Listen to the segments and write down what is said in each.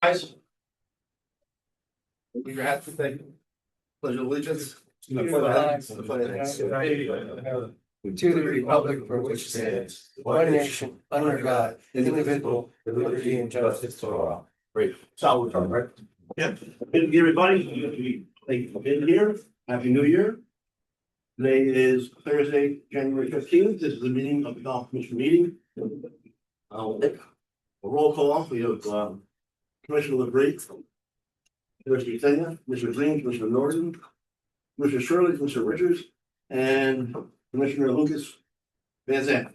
Guys. Put your hats and thank you. Pledge of allegiance. To the republic for which it stands, one nation, under God, indivisible, with liberty and justice for all. Great. Solid, right? Yeah, good to everybody. Thank you for being here. Happy New Year. Today is Thursday, January 15th. This is the meeting of the Golf Commission meeting. I'll take a roll call. We have Commissioner LeBree, Commissioner Tanya, Commissioner Green, Commissioner Norton, Commissioner Shirley, Commissioner Richards, and Commissioner Lucas Van Zandt.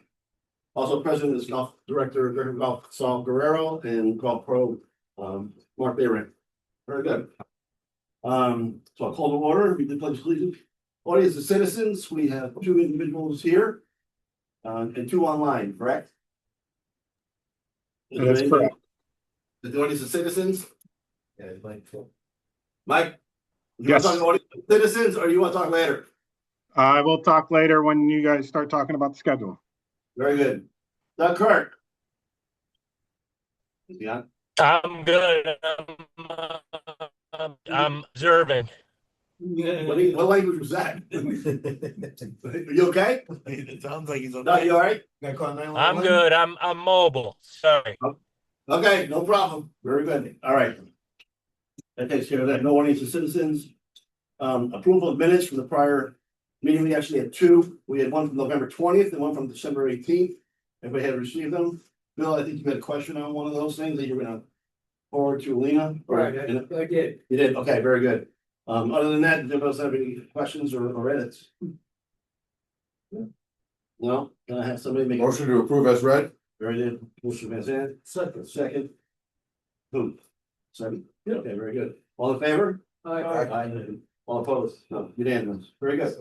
Also present is Golf Director Griffin Golf Saul Guerrero and Golf Pro Mark Bayram. Very good. So I'll call to order. We did pledge allegiance. Audience of citizens, we have 2 individuals here and 2 online, correct? That's correct. The audience of citizens? Yeah, Mike? You Yes. want to talk to audience of citizens or you want to talk later? I will talk later when you guys start talking about the schedule. Very good. Doug Kirk? Is he on? I'm good. I'm observing. What language was that? Are you okay? It sounds like he's No, you all right? I'm good. I'm mobile. Sorry. Okay, no problem. Very good. All right. That takes care of that. No audience of citizens. Approval of minutes from the prior meeting. We actually had 2. We had one from November 20th and one from December 18th. Everybody had received them. Bill, I think you had a question on one of those things that you're gonna forward to Alina. Right, I did. You did? Okay, very good. Other than that, did those have any questions or edits? No? Can I have somebody make? Motion to approve as read? Very good. Motion Van Zandt. Second. Who? Second? Yeah. Okay, very good. All in favor? Aye. All opposed? No, unanimous. Very good.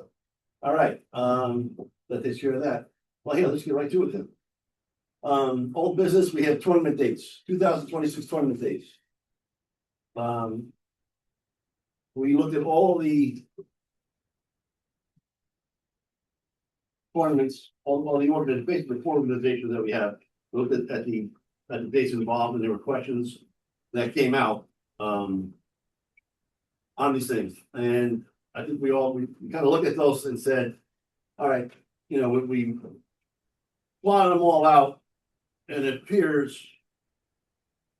All right, that takes care of that. Well, here, let's get right to it then. Old business, we have tournament dates, 2026 tournament dates. We looked at all the tournaments, all the organizations, basically 4 organizations that we have. We looked at the dates involved, and there were questions that came out on these things. And I think we kind of looked at those and said, all right, you know, we plotted them all out, and it appears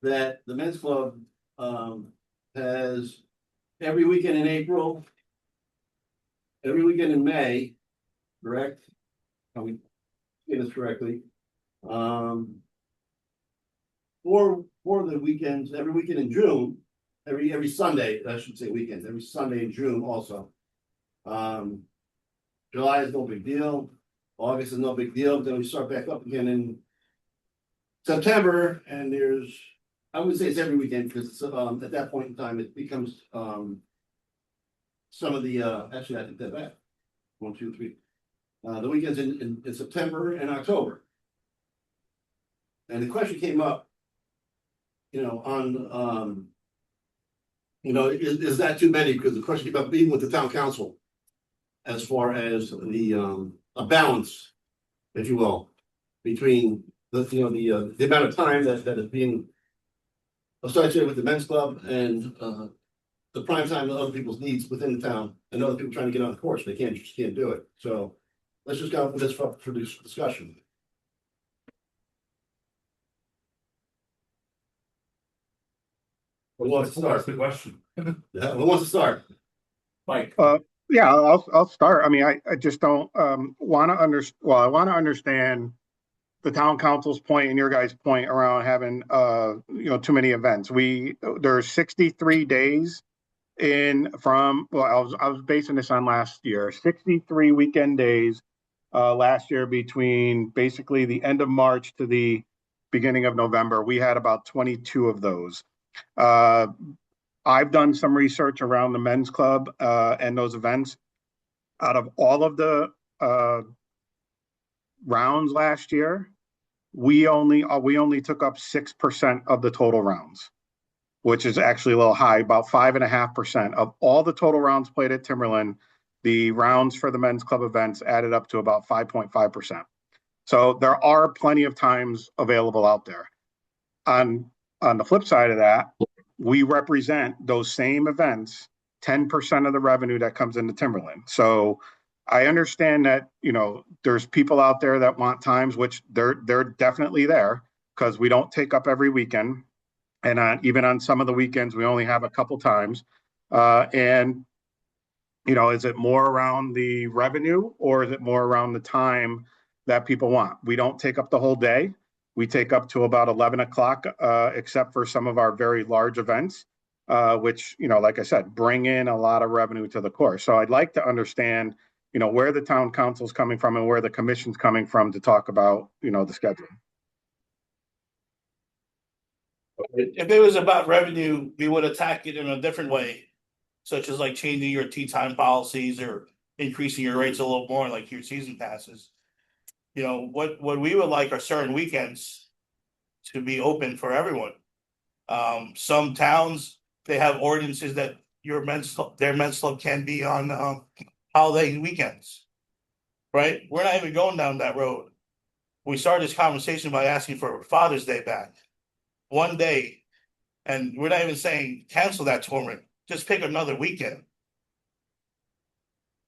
that the men's club has every weekend in April, every weekend in May, correct? Are we getting this correctly? 4 of the weekends, every weekend in June, every Sunday, I should say weekends, every Sunday in June also. July is no big deal. August is no big deal. Then we start back up again in September, and I would say it's every weekend because at that point in time it becomes some of the actually I think that back 1, 2, 3 the weekends in September and October. And the question came up, you know, on you know, is that too many? Because the question came up being with the town council as far as the a balance, if you will, between the amount of time that is being associated with the men's club and the prime time of other people's needs within the town and other people trying to get on the course. They just can't do it. So let's just go with this for this discussion. Who wants to start? the question. Yeah, who wants to start? Mike. Yeah, I'll start. I mean, I just don't want to I want to understand the town council's point and your guys' point around having too many events. There's 63 days I was basing this on last year, 63 weekend days last year between basically the end of March to the beginning of November. We had about 22 of those. I've done some research around the men's club and those events. Out of all of the rounds last year, we only took up 6% of the total rounds, which is actually a little high, about 5.5% of all the total rounds played at Timberland. The rounds for the men's club events added up to about 5.5%. So there are plenty of times available out there. On the flip side of that, we represent those same events, 10% of the revenue that comes into Timberland. So I understand that, there's people out there that want times, which they're definitely there, because we don't take up every weekend. And even on some of the weekends, we only have a couple times. And is it more around the revenue, or is it more around the time that people want? We don't take up the whole day. We take up to about 11 o'clock, except for some of our very large events, which, like I said, bring in a lot of revenue to the course. So I'd like to understand, where the town council's coming from and where the commission's coming from to talk about, the schedule. If it was about revenue, we would attack it in a different way, such as like changing your tea time policies or increasing your rates a little more, like your season passes. What we would like are certain weekends to be open for everyone. Some towns, they have ordinances that their men's club can be on holiday weekends. Right? We're not even going down that road. We started this conversation by asking for Father's Day back. One day, and we're not even saying cancel that tournament. Just pick another weekend.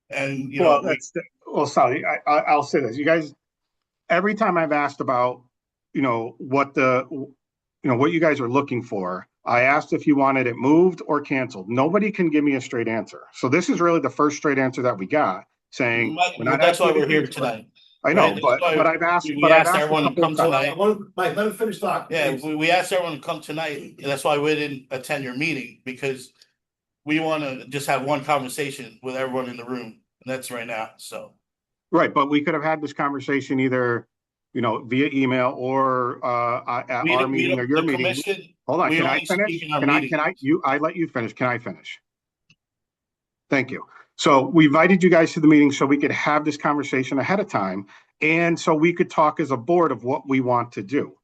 And Sally, I'll say this: you guys, every time I've asked about, what you guys are looking for, I asked if you wanted it moved or canceled. Nobody can give me a straight answer. So this is really the first straight answer that we got, saying that's why we're here tonight. I know, right? but I've asked. We asked everyone to come tonight. Mike, let me finish talking. Yeah, we asked everyone to come tonight. That's why we didn't attend your meeting, because we want to just have one conversation with everyone in the room, and that's right now. So, right, but we could have had this conversation either, via email or at our meeting or your meeting. Hold on, can I finish? I let you finish. Can I finish? Thank you. So we invited you guys to the meeting so we could have this conversation ahead of time, and so we could talk as a board of what we want to do.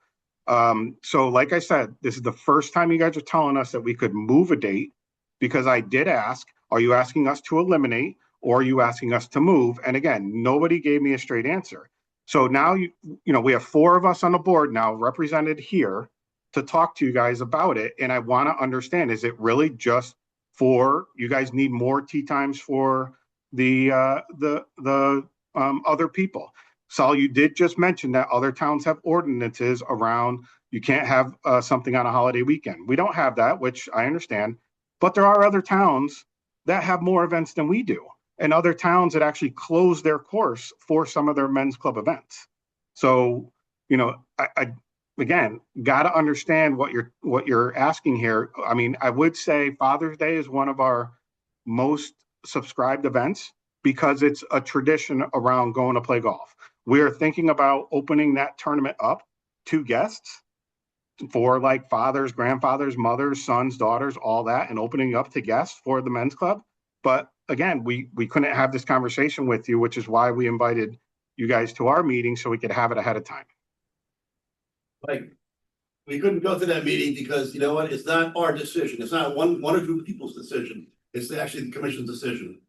So like I said, this is the first time you guys are telling us that we could move a date, because I did ask, are you asking us to eliminate, or are you asking us to move? And again, nobody gave me a straight answer. So now, we have 4 of us on the board now represented here to talk to you guys about it. And I want to understand, is it really just for you guys need more tea times for the other people? Saul, you did just mention that other towns have ordinances around you can't have something on a holiday weekend. We don't have that, which I understand, but there are other towns that have more events than we do, and other towns that actually close their course for some of their men's club events. So, I again, got to understand what you're asking here. I mean, I would say Father's Day is one of our most subscribed events because it's a tradition around going to play golf. We're thinking about opening that tournament up to guests for like fathers, grandfathers, mothers, sons, daughters, all that, and opening up to guests for the men's club. But again, we couldn't have this conversation with you, which is why we invited you guys to our meeting so we could have it ahead of time. Like, we couldn't go to that meeting because you know what? It's not our decision. It's not one or two people's decision. It's actually the commission's decision.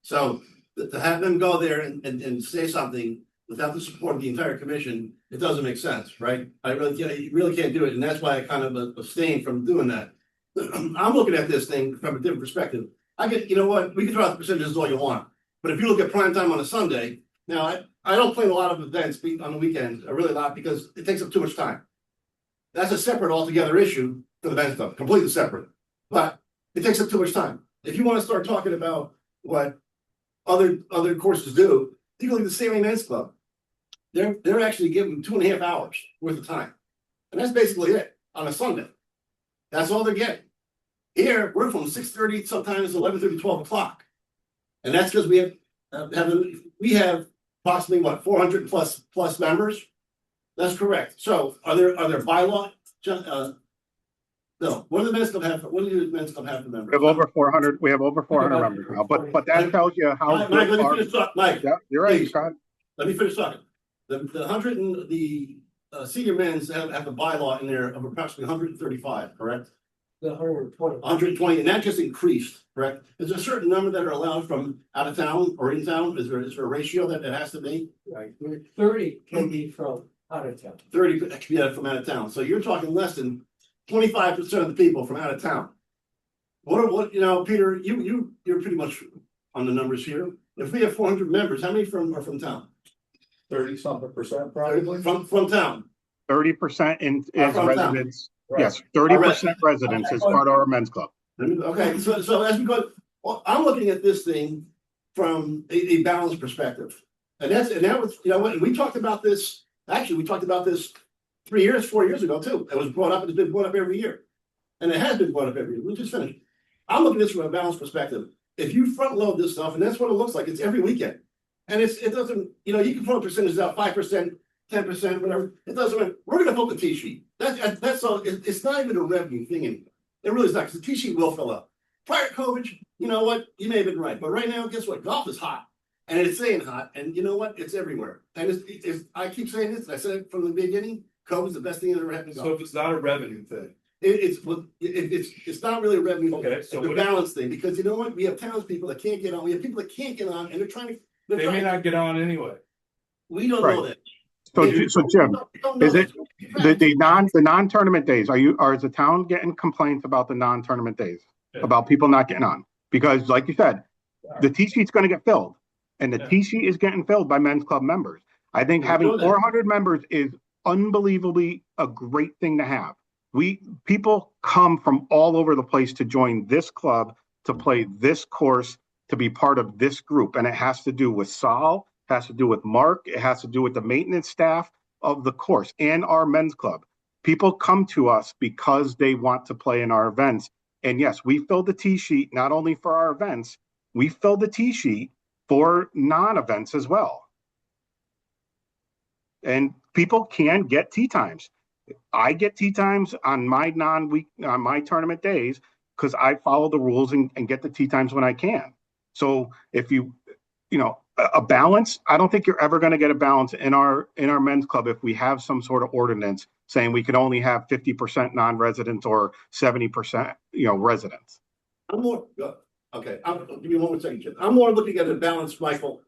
So to have them go there and say something without the support of the entire commission, it doesn't make sense, right? You really can't do it, and that's why I kind of abstain from doing that. I'm looking at this thing from a different perspective. You know what? We can throw out the percentages all you want, but if you look at prime time on a Sunday, now I don't plan a lot of events on the weekends, I really not, because it takes up too much time. That's a separate altogether issue for the men's club, completely separate, but it takes up too much time. If you want to start talking about what other courses do, you can look at the same men's club. They're actually giving 2.5 hours worth of time, and that's basically it on a Sunday. That's all they're getting. Here we're from 6:30, sometimes 11:30, 12 o'clock, and that's because we have approximately what 400 plus members. That's correct. So are there bylaw? No. What do the men's club have? What do the men's club have for members? We have over 400. We have over 400 members now. But that tells you how. Mike, let me finish talking. Mike, yeah, you're right. please. Let me finish talking. The 100 and the senior men's have a bylaw in there of approximately 135, correct? The 120. 120, and that just increased, correct? Is there a certain number that are allowed from out of town or in town? Is there a ratio that it has to be? Right. 30 can be from out of town. 30 from out of town. So you're talking less than 25% of the people from out of town. What, you know, Peter, you're pretty much on the numbers here. If we have 400 members, how many are from town? 30-something% probably. From town. 30% is From town. residents. Right. Yes, 30% residents is part of our men's club. Okay, so as we go, well, I'm looking at this thing from a balanced perspective. And that was, you know, when we talked about this, actually, we talked about this 4 years ago too. It was brought up, it's been brought up every year. And it has been brought up every year. We just finished. I'm looking at this from a balanced perspective. If you front load this stuff, and that's what it looks like, it's every weekend. And it doesn't, you know, you can throw percentages out, 5%, 10%, whatever. It doesn't matter. We're gonna vote the T sheet. That's all. It's not even a revenue thing anymore. It really is not, because the T sheet will fill up. Prior to COVID, you know what? You may have been right. But right now, guess what? Golf is hot. And it's staying hot. And you know what? It's everywhere. And I keep saying this, and I said it from the beginning, COVID's the best thing that ever happened to golf. So if it's not a revenue thing, It's not really a revenue. Okay, It's so a what- balance thing, because you know what? We have townspeople that can't get on. We have people that can't get on, and they're trying to. they're they may trying- not get on anyway. We don't Right. know that. So Jim, We don't know is it that. the non-tournament days, is the town getting complaints about the non-tournament days? Yeah. About people not getting on? Because like you said, the T sheet's gonna get filled. And the Yeah. T sheet is getting filled by men's club members. I think Yeah, having know that. 400 members is unbelievably a great thing to have. People come from all over the place to join this club, to play this course, to be part of this group. And it has to do with Saul, has to do with Mark, it has to do with the maintenance staff of the course and our men's club. People come to us because they want to play in our events. And yes, we fill the T sheet not only for our events, we fill the T sheet for non-events as well. And people can get tee times. I get tee times on my on my tournament days because I follow the rules and get the tee times when I can. So if you know, a balance, I don't think you're ever going to get a balance in our men's club if we have some sort of ordinance saying we can only have 50% non-residents or 70%, you know, residents. I'm more, okay, give me one more second, Jim. I'm more looking at a balance, Michael,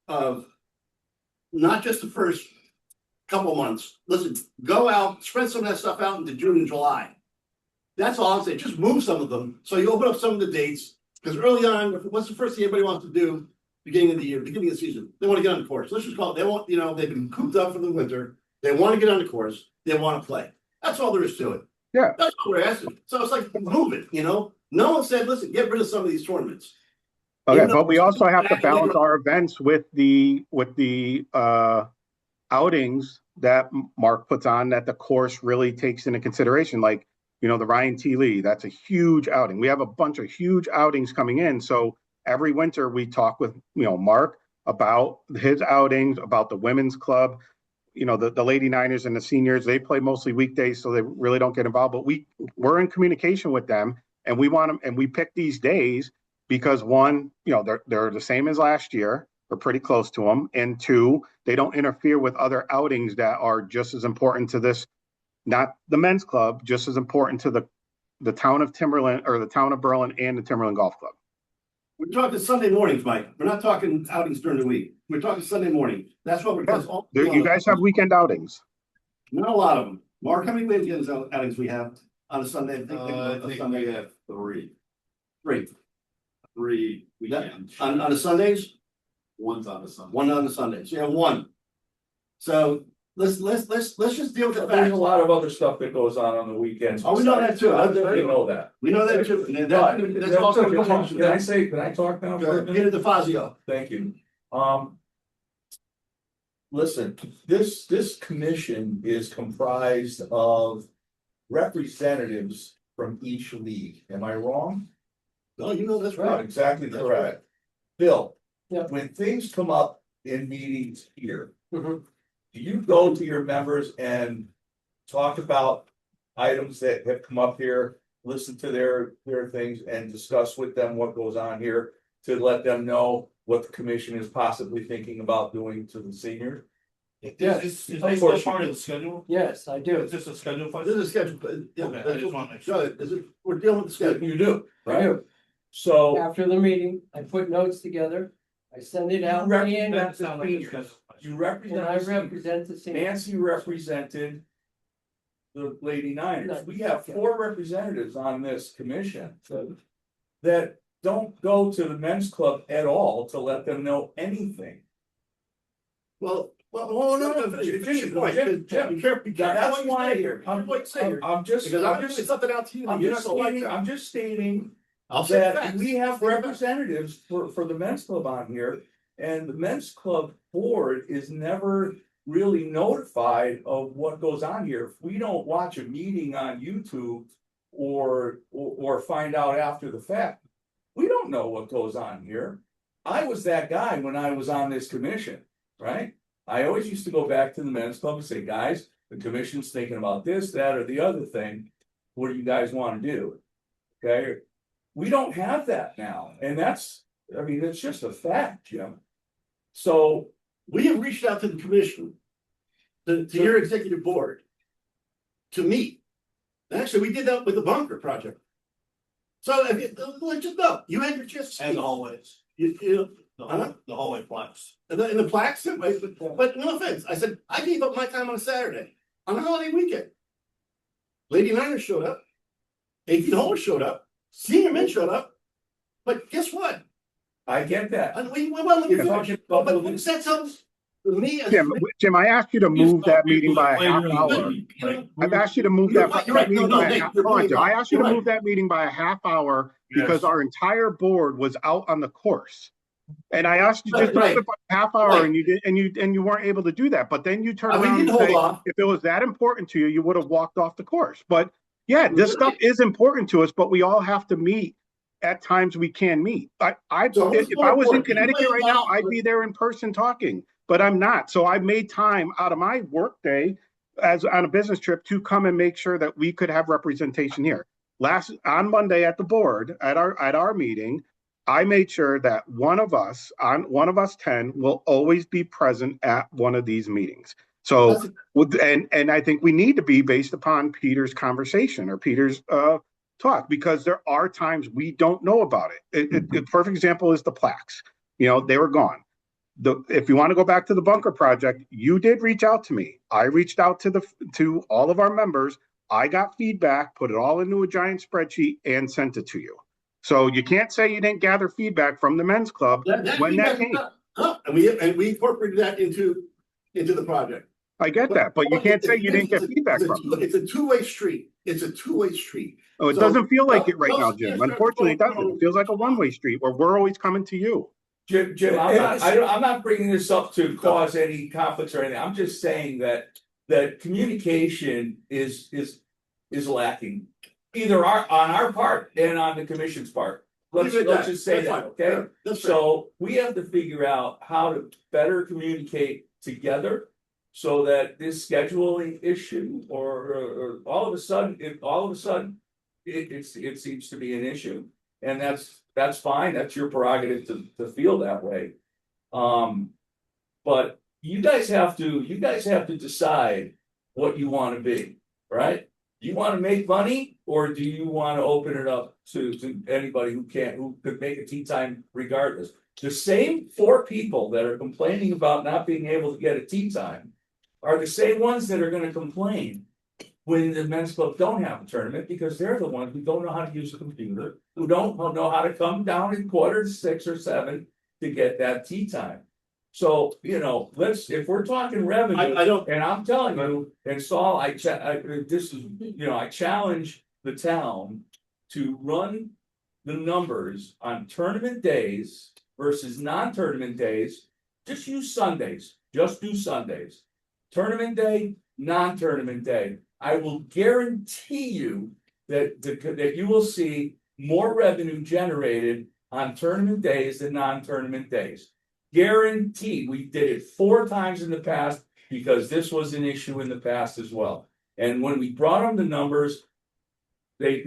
of not just the first couple months. Listen, go out, spread some of that stuff out into June and July. That's all I'm saying. Just move some of them. So you open up some of the dates, because early on, what's the first thing everybody wants to do? Beginning of the year, beginning of the season, they want to get on the course. Let's just call it, they want, you know, they've been cooped up for the winter. They want to get on the course. They want to play. That's all there is to it. Yeah. That's what we're asking. So it's like, move it, you know? No one said, listen, get rid of some of these tournaments. Okay, Even though- but we also have to balance our events with the outings that Mark puts on that the course really takes into consideration. Like, you know, the Ryan T. Lee, that's a huge outing. We have a bunch of huge outings coming in. So every winter we talk with, you know, Mark about his outings, about the women's club. You know, the Lady Niners and the seniors, they play mostly weekdays, so they really don't get involved. But we're in communication with them, and we want them, and we pick these days because one, you know, they're the same as last year. We're pretty close to them, and two, they don't interfere with other outings that are just as important to this, not the men's club, just as important to the town of Timberland or the town of Berlin and the Timberland Golf Club. We're talking Sunday mornings, Mike. We're not talking outings during the week. We're talking Sunday morning. That's what we're, because all. You guys have weekend outings. Not a lot of them. Mark, how many weekend outings we have on a Sunday? I think we have three Three. weekends. On the Sundays? One's on the Sunday. One on the Sundays. You have one. So let's just deal with the There's a facts. lot of other stuff that goes on the weekends. Oh, we know that too. You know that. We know that too. And that's Can also. I talk now for a minute? Peter DeFazio. Thank you. Listen, this commission is comprised of representatives from each league. Am I wrong? No, you know that's Right, right. exactly That's correct. Bill, Yeah. when things come up in meetings here, Mhm. do you go to your members and talk about items that have come up here, listen to their things and discuss with them what goes on here to let them know what the commission is possibly thinking about doing to the seniors? Yes, is Of that course part you of the schedule? Yes, I do. Is this a schedule for This is a schedule, but yeah, Okay, I that's just what- wanna make sure. we're dealing with the schedule. You do, I right? do. So After the meeting, I put notes together, I send it out and represent at That the sounds like a seniors. schedule. you And represent. I the seniors. represent the seniors. Nancy represented the Lady Niners. We have 4 representatives on this commission. That don't go to the men's club at all to let them know anything. Well, no, finish your point. Jim, Be careful. That's why I'm just, Because I'm just something out to you. I'm You're just not gonna like stating, that. I'm just stating I'll say that facts. we have Say facts. representatives for the men's club on here. And the men's club board is never really notified of what goes on here. If we don't watch a meeting on YouTube or find out after the fact, we don't know what goes on here. I was that guy when I was on this commission, right? I always used to go back to the men's club and say, guys, the commission's thinking about this, that, or the other thing. What do you guys want to do? Okay, we don't have that now, and that's, I mean, it's just a fact, Jim. So We have reached out to the commission, to your executive board, to meet. And actually, we did that with the bunker project. So if you, let's just know, you had your chance. to And the speak. hallways, You the hallway plaques. and the plaques, but no offense, I said, I gave up my time on a Saturday, on a holiday weekend. Lady Niners showed up, 18 holes showed up, senior men showed up, but guess what? I get that. And well, let me finish. But what does that tell me? as- Jim, I asked you to move that meeting by a half hour. I've asked you to move You're that right, you're right. meeting No, by a hey, half, you're hold on, right. Jim. I asked you to You're move that meeting by a half hour because Yes. our entire board was out on the course. And I asked you just to Right. move it by a half hour Right. and you did, and you weren't able to do that. But then you turned We around didn't and hold say, off. if it was that important to you, you would have walked off the course. But yeah, this stuff is important to us, but we all have to meet at times we can meet. So what's If more I was in important? Connecticut You right now, went I'd off- be there in person talking, but I'm not. So I made time out of my work day as on a business trip to come and make sure that we could have representation here. On Monday at the board, at our meeting, I made sure that one of us 10 will always be present at one of these meetings. So, and I think we need to be based upon Peter's conversation or Peter's talk, because there are times we don't know about it. A perfect example is the plaques. They were gone. If you want to go back to the bunker project, you did reach out to me. I reached out to all of our members. I got feedback, put it all into a giant spreadsheet and sent it to you. So you can't say you didn't gather feedback from the men's club when that came. And we incorporated that into the project. I get that, but you can't say you didn't get feedback from them. It's a two-way street. It's a two-way street. Oh, it So- doesn't feel like it right no, now, Jim. Unfortunately, it doesn't. It feels like a one-way street where we're always coming to you. Jim, I'm not bringing this up to cause any conflicts or anything. I'm just saying that communication is lacking. Either on our part and on the commission's part. Let's just say that, okay? That's fair. So we have to figure out how to better communicate together. So that this scheduling issue or all of a sudden, it seems to be an issue. And that's fine, that's your prerogative to feel that way. But you guys have to decide what you want to be, right? Do you want to make money or do you want to open it up to anybody who could make a tea time regardless? The same 4 people that are complaining about not being able to get a tea time are the same ones that are gonna complain when the men's club don't have a tournament, because they're the ones who don't know how to use a computer, who don't know how to come down at 5:45 or 7 to get that tea time. So, if we're talking revenue, I don't, and I'm telling you, and Saul, I challenge the town to run the numbers on tournament days versus non-tournament days. Just use Sundays, just do Sundays. Tournament day, non-tournament day. I will guarantee you that you will see more revenue generated on tournament days than non-tournament days. Guaranteed. We did it 4 times in the past because this was an issue in the past as well. And when we brought them the numbers, I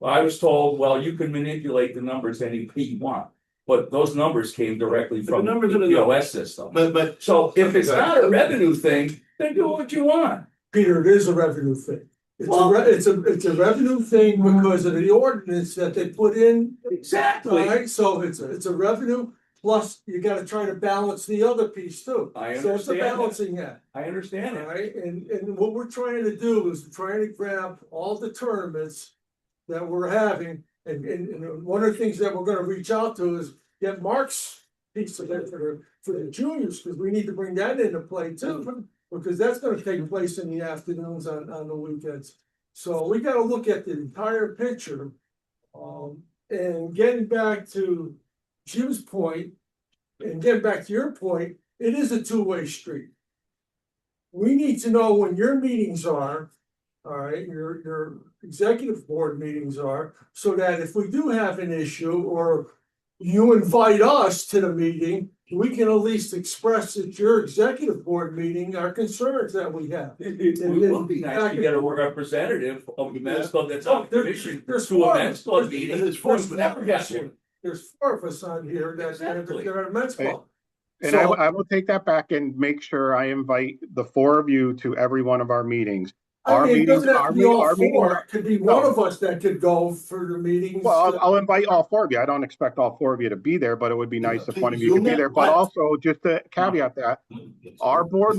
was told, well, you can manipulate the numbers any way you want. But those numbers came directly But from the the numbers are the POS system. but So if it's not a revenue thing, then do what you want. Peter, it is a revenue thing. Well- It's a revenue thing because of the ordinance that they put in, Exactly. right? So it's a revenue. plus you gotta try to balance the other piece too. I So it's a understand that. balancing act. I understand it. Alright, and what we're trying to do is trying to grab all the tournaments that we're having. And one of the things that we're gonna reach out to is get Mark's piece of it for the juniors, because we need to bring that into play too. Because that's gonna take place in the afternoons on the weekends. So we gotta look at the entire picture. And getting back to Jim's point, and getting back to your point, it is a two-way street. We need to know when your meetings are, all right, your executive board meetings are, so that if we do have an issue or you invite us to the meeting, we can at least express at your executive board meeting our concerns that we have. It would be nice to get a representative of the men's club that's on the commission There's to a four. men's club meeting. There's four. There's four of us on here that Exactly. are men's club. And So- I will take that back and make sure I invite the four of you to every one of our meetings. I Our mean, it meetings, doesn't have our to be all meetings. four, it could be one of us that could go for the meetings. Well, I'll invite all four of you. I don't expect all four of you to be there, but it would be nice if one of you could be there. But also, just to caveat that, our board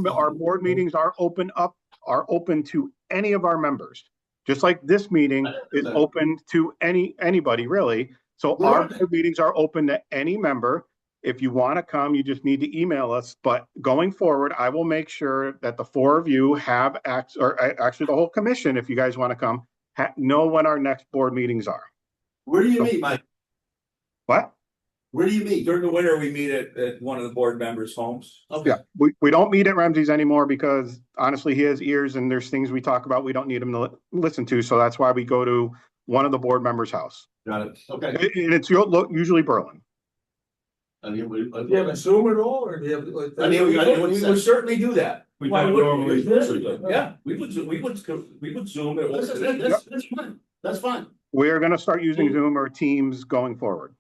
meetings are open to any of our members. Just like this meeting is open to anybody really. So our board meetings are open to any member. If you want to come, you just need to email us. But going forward, I will make sure that the four of you have or actually the whole commission, if you guys want to come, know when our next board meetings are. Where do you meet, Mike? What? Where do you meet? During the winter, we meet at one of the board members' homes. Okay. Yeah, we don't meet at Ramsey's anymore because honestly, he has ears and there's things we talk about we don't need him to listen to. So that's why we go to one of the board members' house. Got it. Okay. And it's usually Berlin. I mean, Do you have a Zoom at all, or do you have like? I mean, we got- We would certainly do that. We Why don't wouldn't normally- we? Yeah, we would zoom it. That's fine. That's fine. We're gonna start using Zoom or Teams going forward.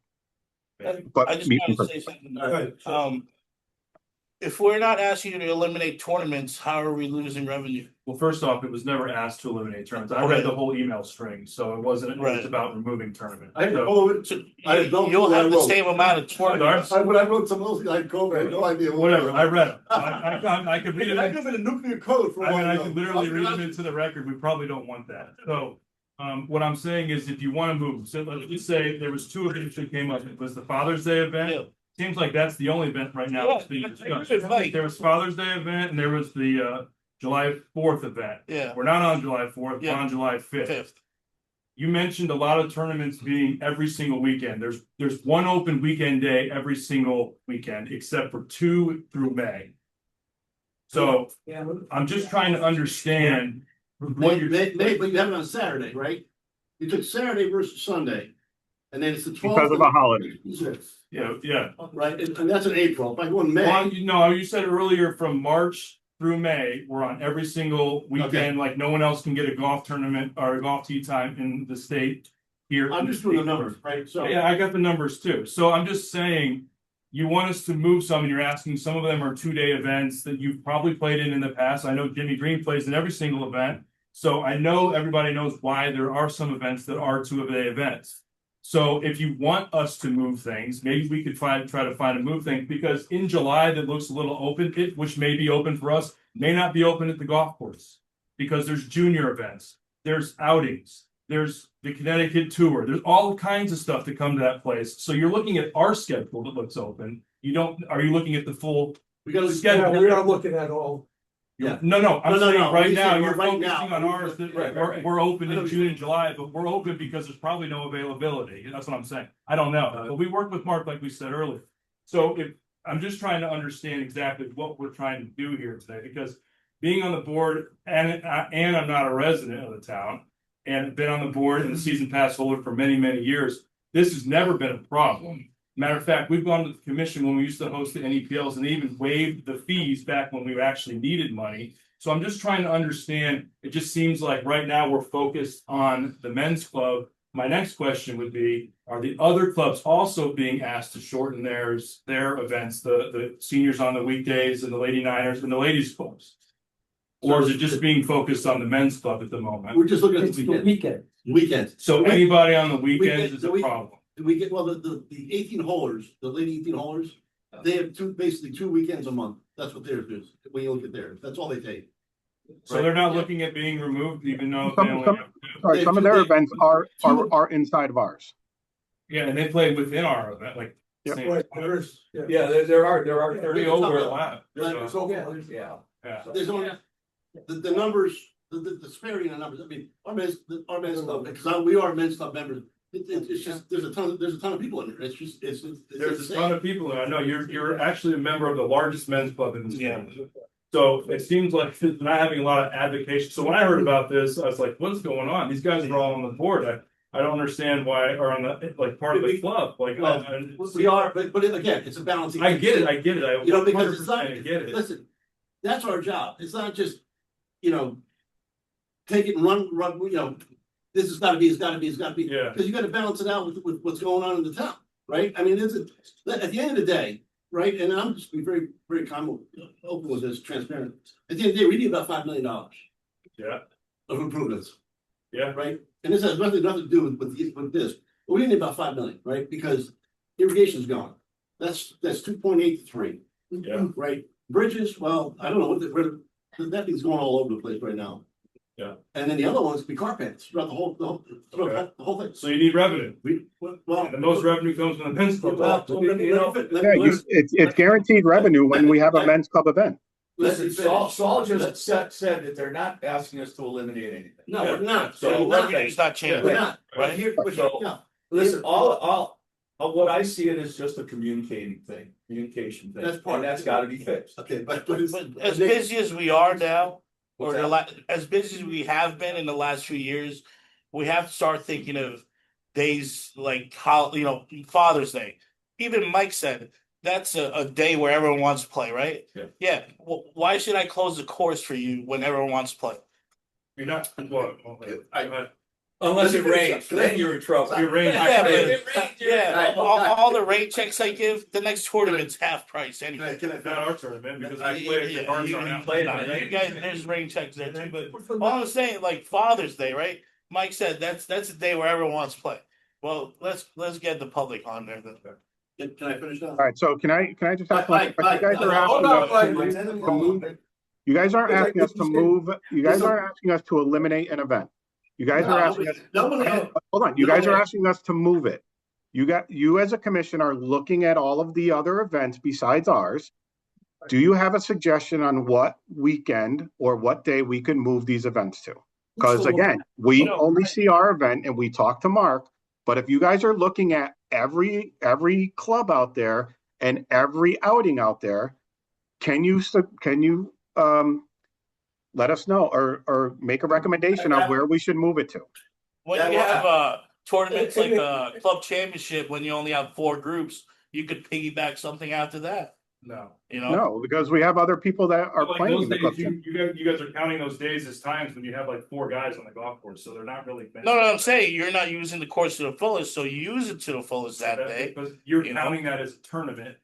But I just meet in gotta say something. If we're not asking you to eliminate tournaments, how are we losing revenue? Well, first off, it was never asked to eliminate tournaments. I read the whole email string, so it wasn't Right. about removing tournaments. I So- know, So I don't you'll know have what the I wrote. same amount of tournaments. when I wrote some of those, like COVID, I had no idea. Whatever, I read them. I could read I it. live in a nuclear code for I all mean, I I know. could literally read them into the record. We probably don't want that. So, what I'm saying is if you want to move, so let's just say there was two events that came up. It was the Father's Day event. Yeah. Seems like that's the only event right now that's being Yeah, discussed. you're right. There was Father's Day event and there was the July 4th event. Yeah, We're not on July 4th, we're Yeah. on July 5th. fifth. You mentioned a lot of tournaments being every single weekend. There's one open weekend day every single weekend, except for 2 through May. So I'm just trying to understand what But you're. you have it on Saturday, right? You took Saturday versus Sunday. And then it's the 12th. because of a holiday. Yeah. Right, and that's in April. If I go in May. Well, you said earlier from March through May, we're on every single weekend, like no one else can get a golf tournament or a golf tee time in the state here. I'm just doing the numbers, right? So. Yeah, I got the numbers too. So I'm just saying, you want us to move some, and you're asking, some of them are 2-day events that you've probably played in the past. I know Jimmy Green plays in every single event. So I know everybody knows why there are some events that are 2-day events. So if you want us to move things, maybe we could try to find a move thing, because in July that looks a little open, which may be open for us, may not be open at the golf course. Because there's junior events, there's outings, there's the Connecticut tour, there's all kinds of stuff that come to that place. So you're looking at our schedule that looks open. Are you looking at the full We gotta schedule? We're not looking at all. Yeah. No, I'm No, saying no, right we now, said you're right focusing now. on ours, that Right. we're open I know in what June you're and July, but we're open because there's probably no availability. That's what I'm saying. I don't know, but we worked with Mark like we said earlier. So I'm just trying to understand exactly what we're trying to do here today, because being on the board and I'm not a resident of the town and been on the board and the season pass holder for many, many years, this has never been a problem. Matter of fact, we've gone to the commission when we used to host the NEPLs and they even waived the fees back when we actually needed money. So I'm just trying to understand, it just seems like right now we're focused on the men's club. My next question would be, are the other clubs also being asked to shorten their events, the seniors on the weekdays and the Lady Niners and the ladies clubs? Or is it just being focused on the men's club at the moment? We're just looking at It's the the weekend. weekend. Weekend. So anybody on the weekends Weekend- is a problem. we get, well, the 18 holers, the lady 18 holers, they have basically 2 weekends a month. That's what theirs is. When you look at theirs, that's all they take. So they're not looking at being removed, even though they only Some, have two. sorry, some of their events are inside of ours. Yeah, and they play within our event, like. Yep. same- Right, there is, yeah. Yeah, there are We 30 overlap. Like, So, Yeah. yeah. There's only, the numbers, the disparity in the numbers, I mean, our men's club, because we are men's club members. It's just, there's a ton of people in there. It's just, it's There's a insane. ton of people, and I know you're actually a member of the largest men's club in this Yeah. town. So it seems like they're not having a lot of advocacy. So when I heard about this, I was like, what's going on? These guys are all on the board. I don't understand why, or on the, like, part of the club, like. We are, but again, it's a balancing. I get it. I You know, because it's 100% not, I get it. listen, that's our job. It's not just, you know, take it and run, you know, this has gotta be, Yeah. because you gotta balance it out with what's going on in the town, right? I mean, at the end of the day, right, and I'm just be very, very open with this, transparent. At the end of the day, we need about $5 million of Yeah, improvements, yeah. right? And this has nothing to do with this, but we need about 5 million, right? Because irrigation's gone. That's 2.83. Yeah. Right, bridges, well, I don't know that thing's going all over the place right now. Yeah. And then the other ones be carpets throughout the whole thing. So you need revenue, Well, and the most revenue comes from the men's club. It's guaranteed revenue when we have a men's club event. Listen, Saul just said that they're not asking us to eliminate anything. No, we're not. So We're not. revenue's not We're changing, not. right? Here, So- yeah. Listen, all what I see it is just a communication thing, That's part- and that's gotta be fixed. Okay, but But as busy as we are now, or What's as busy as we have been in the last few years, we have to start thinking of days like Father's Day. Even Mike said that's a day where everyone wants to play, right? Yeah. Yeah. Well, why should I close the course for you when everyone wants to play? You're not, what? Unless it rains, then you're in trouble. Your rain. Yeah, Right. all the rate checks I give, the next tournament's half price anyway. Can I Not our tournament, because Yeah, we play yeah, the cards you- aren't you out. play that. You guys, there's rain checks there too, but all I'm saying, like Father's Day, right? Mike said that's a day where everyone wants to play. Well, let's get the public on there. Can I finish now? All right, so can I just ask one Mike, question? You guys are Hold asking on, us Mike. to move. You guys aren't asking us to move, you guys aren't asking us to eliminate an event. You guys are asking us, hold on, you guys are asking us to move it. You as a commission are looking at all of the other events besides ours. Do you have a suggestion on what weekend or what day we can move these events to? Because again, we only see our event and we talk to Mark, but if you guys are looking at every club out there and every outing out there, can you let us know or make a recommendation on where we should move it to? When you have tournaments like a club championship, when you only have 4 groups, you could piggyback something after that. No. You know, No, because we have other people that are Like playing those in the days, club. you guys are counting those days as times when you have like 4 guys on the golf course, so they're not really. no, I'm saying you're not using the course to the fullest, so you use it to the fullest that day. Because you're you know? counting that as a tournament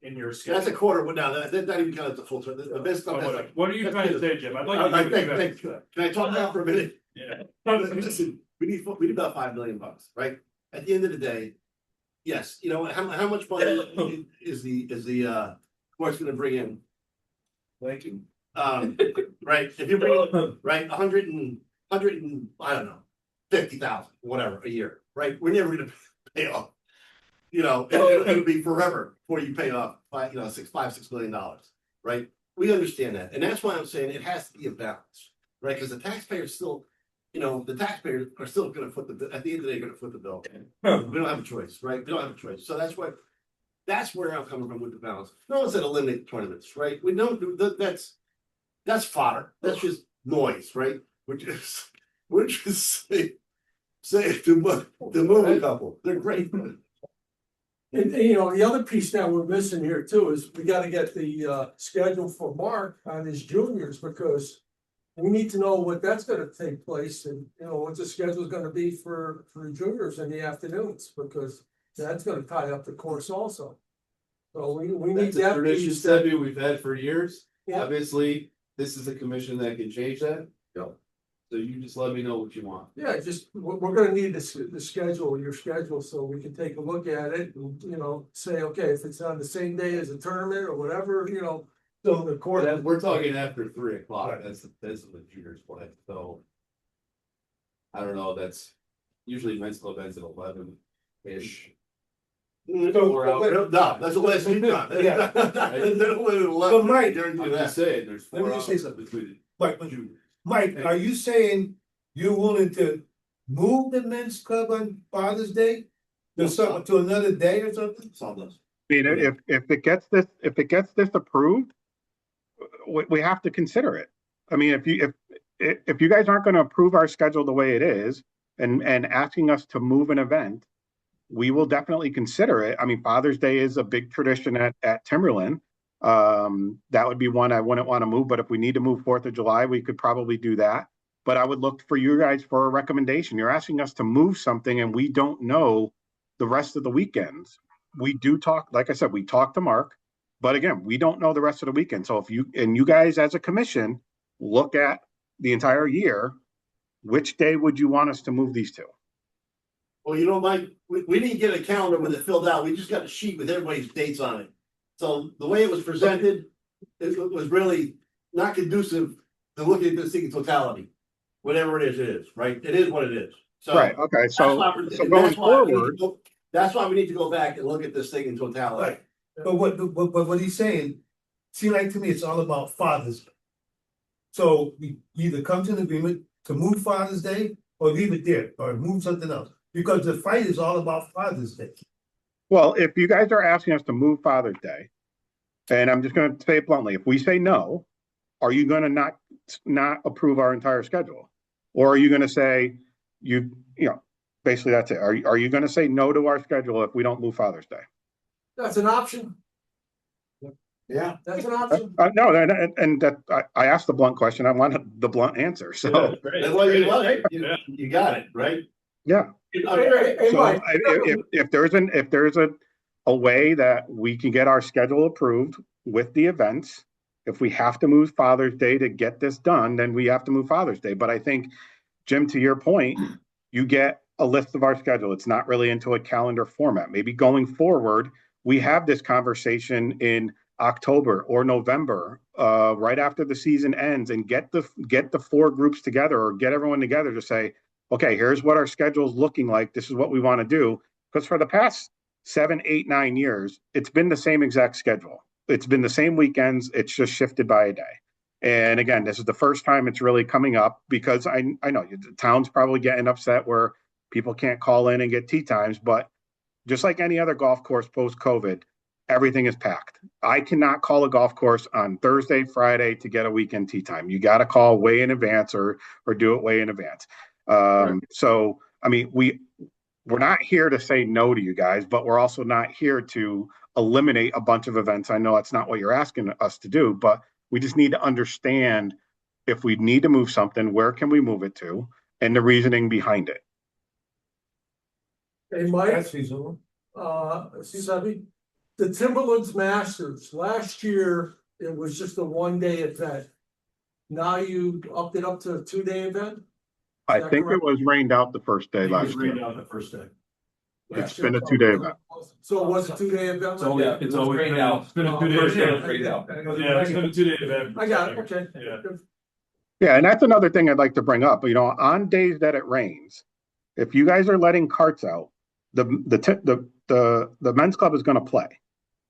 in your schedule. That's a quarter, now, that's not even counting the full term, the best So stuff, that's like. what are you trying to say, Jim? I'd like to Alright, give you thanks. Can I talk now for a minute? Yeah. Listen, we need about $5 million, right? At the end of the day, yes, you know, how much money is the course gonna bring in? Thank you. Right, if you bring, right, 100 and, I don't know, 50,000, whatever, a year, right? We're never gonna pay off. You know, it'll be forever before you pay off $6 million, right? We understand that, and that's why I'm saying it has to be a balance, right? Because the taxpayers still, the taxpayers are still gonna at the end of the day, gonna foot the bill. We don't have a choice, right? We don't have a choice, so that's where I'm coming from with the balance. No one said eliminate tournaments, right? We don't do that's fodder. That's just noise, right? We're just say to move a couple. They're great. And the other piece that we're missing here too is we gotta get the schedule for Mark on his juniors, because we need to know what that's gonna take place and, what the schedule is gonna be for the juniors in the afternoons, because that's gonna tie up the course also. So we need That's a that tradition, piece. Debbie, we've had for years. Yeah. Obviously, this is a commission that can change that. So you just let me know what you want. Yeah, just, we're gonna need the schedule, your schedule, so we can take a look at it and, say, okay, if it's on the same day as a tournament or whatever, so the court. We're talking after 3 o'clock, that's the juniors play, so. I don't know, that's usually men's club ends at 11-ish. No, that's the last week. Yeah. But Mike, during I'm just that. saying, there's Let me 4 just say hours something. between. Mike, are you saying you're willing to move the men's club on Father's Day? To something, to another day or something? Sawdust. I mean, if it gets this approved, we have to consider it. I mean, if you guys aren't gonna approve our schedule the way it is and asking us to move an event, we will definitely consider it. I mean, Father's Day is a big tradition at Timberland. That would be one I wouldn't want to move, but if we need to move 4th of July, we could probably do that. But I would look for you guys for a recommendation. You're asking us to move something and we don't know the rest of the weekends. We do talk, like I said, we talked to Mark, but again, we don't know the rest of the weekend. So if you guys as a commission look at the entire year, which day would you want us to move these to? Well, Mike, we didn't get a calendar with it filled out. We just got a sheet with everybody's dates on it. So the way it was presented, it was really not conducive to looking at this thing in totality. Whatever it is, right? It is what it is. So Right, okay, so going forward. That's why we need to go back and look at this thing in totality. Right. But what he's saying, seems like to me, it's all about Father's Day. So we either come to an agreement to move Father's Day or leave it there or move something else. Because the fight is all about Father's Day. Well, if you guys are asking us to move Father's Day, and I'm just going to say it bluntly, if we say no, are you going to not approve our entire schedule? Or are you going to say, basically that's it. Are you going to say no to our schedule if we don't move Father's Day? That's an option. Yeah. That's an option. No, and that I asked the blunt question. I wanted the blunt answer. So That's why you love it. You got it, right? yeah. Hey, So Mike. if there's a way that we can get our schedule approved with the events, if we have to move Father's Day to get this done, then we have to move Father's Day. But I think, Jim, to your point, you get a list of our schedule. It's not really into a calendar format. Maybe going forward, we have this conversation in October or November, right after the season ends, and get the 4 groups together or get everyone together to say, okay, here's what our schedule is looking like. This is what we want to do. Because for the past 7, 8, 9 years, it's been the same exact schedule. It's been the same weekends. It's just shifted by a day. And again, this is the first time it's really coming up because I know the town's probably getting upset where people can't call in and get tee times, but just like any other golf course post-COVID, everything is packed. I cannot call a golf course on Thursday, Friday to get a weekend tee time. You got to call way in advance or do it way in advance. So, I mean, we're not here to say no to you guys, but we're also not here to eliminate a bunch of events. I know that's not what you're asking us to do, but we just need to understand if we need to move something, where can we move it to, and the reasoning behind it. Hey, Mike. That's feasible. Sebby, the Timberlands Masters, last year, it was just a 1-day event. Now you upped it up to a 2-day event? I that think correct? it was rained out the first day last year. the first day. It's been a 2-day event. So it was a 2-day event? It's always It's been a 2-day event. Yeah, it's been a 2-day event. I got it, okay. Yeah. Yeah, and that's another thing I'd like to bring up. On days that it rains, if you guys are letting carts out, the men's club is going to play,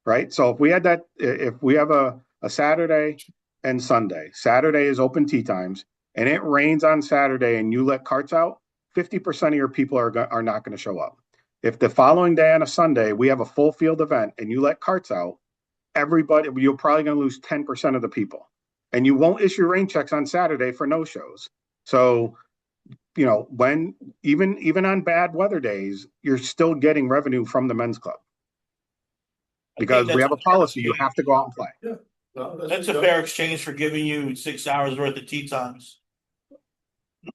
right? So if we had that, if we have a Saturday and Sunday, Saturday is open tee times, and it rains on Saturday, and you let carts out, 50% of your people are not going to show up. If the following day on a Sunday we have a full field event and you let carts out, you're probably going to lose 10% of the people, and you won't issue rain checks on Saturday for no shows. So, when even on bad weather days, you're still getting revenue from the men's club because we have a policy. You have to go out and play. Yeah. That's a fair exchange for giving you 6 hours worth of tee times.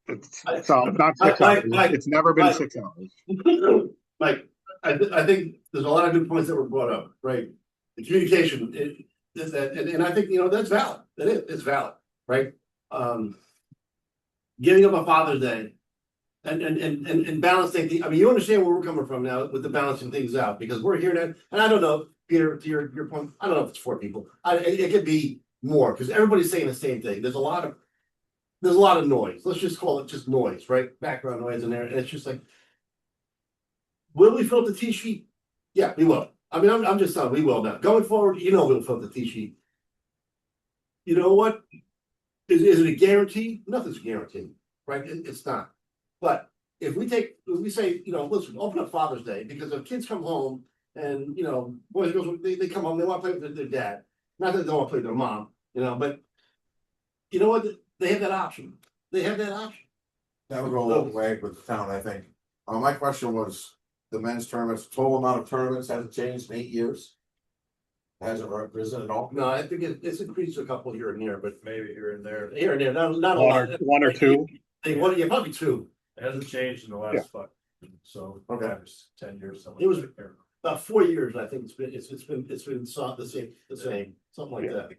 It's not 6 hours. It's never been 6 hours. Mike, I think there's a lot of good points that were brought up, right? The communication, and I think, that's valid. It's valid, right? getting up on Father's Day. And balancing I mean, you understand where we're coming from now with the balancing things out, because we're here now, and I don't know, Peter, to your point, I don't know if it's 4 people. It could be more, because everybody's saying the same thing. There's a lot of noise. Let's just call it just noise, right? Background noise in there, and it's just like, will we fill the T sheet? Yeah, we will. I mean, I'm just telling, we will now. Going forward, we'll fill the T sheet. You know what? Is it a guarantee? Nothing's guaranteed, right? It's not. But if we say, listen, open up Father's Day, because if kids come home and, boys and girls, they come home, they want to play with their dad. Not that they don't want to play with their mom, but you know what? They have that option. They have that option. That would go a long way with the town, I think. My question was, the men's tournaments, total amount of tournaments hasn't changed in 8 years? Hasn't risen at all? No, I think it's increased a couple here and there, but Maybe here and there. here and there, not a lot. One or two. Yeah, probably 2. It hasn't changed in the last so Okay. 10 years. It was about 4 years, I think it's been the same, something like that.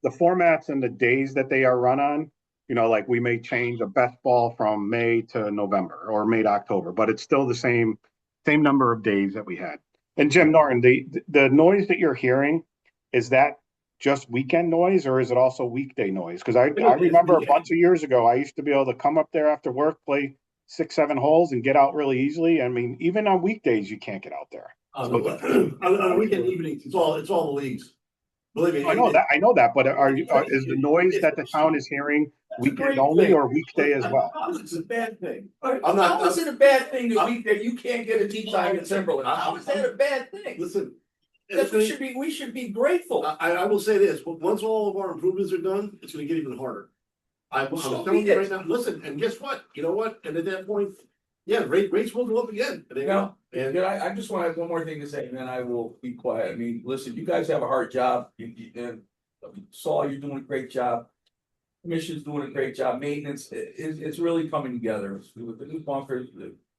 The formats and the days that they are run on, like we may change a best ball from May to November or May to October, but it's still the same number of days that we had. And Jim Norton, the noise that you're hearing, is that just weekend noise, or is it also weekday noise? Because I remember a bunch of years ago, I used to be able to come up there after work, play 6-7 holes and get out really easily. I mean, even on weekdays, you can't get out there. On a weekend evening, it's all the leagues. Believe me. I know that, but is the noise that the town is hearing weekend only or weekday as well? It's a bad thing. How is it a bad thing that you can't get a tea time in Timberland? How is that a bad thing? Listen. We should be grateful. I will say this, once all of our improvements are done, it's gonna get even harder. I'm telling you right now, listen, and guess what? You know what? And at that point, yeah, rates will go up again. And I just want to have one more thing to say, and then I will be quiet. I mean, listen, you guys have a hard job. And Saul, you're doing a great job. Commission's doing a great job. Maintenance, it's really coming together. With the new bunkers,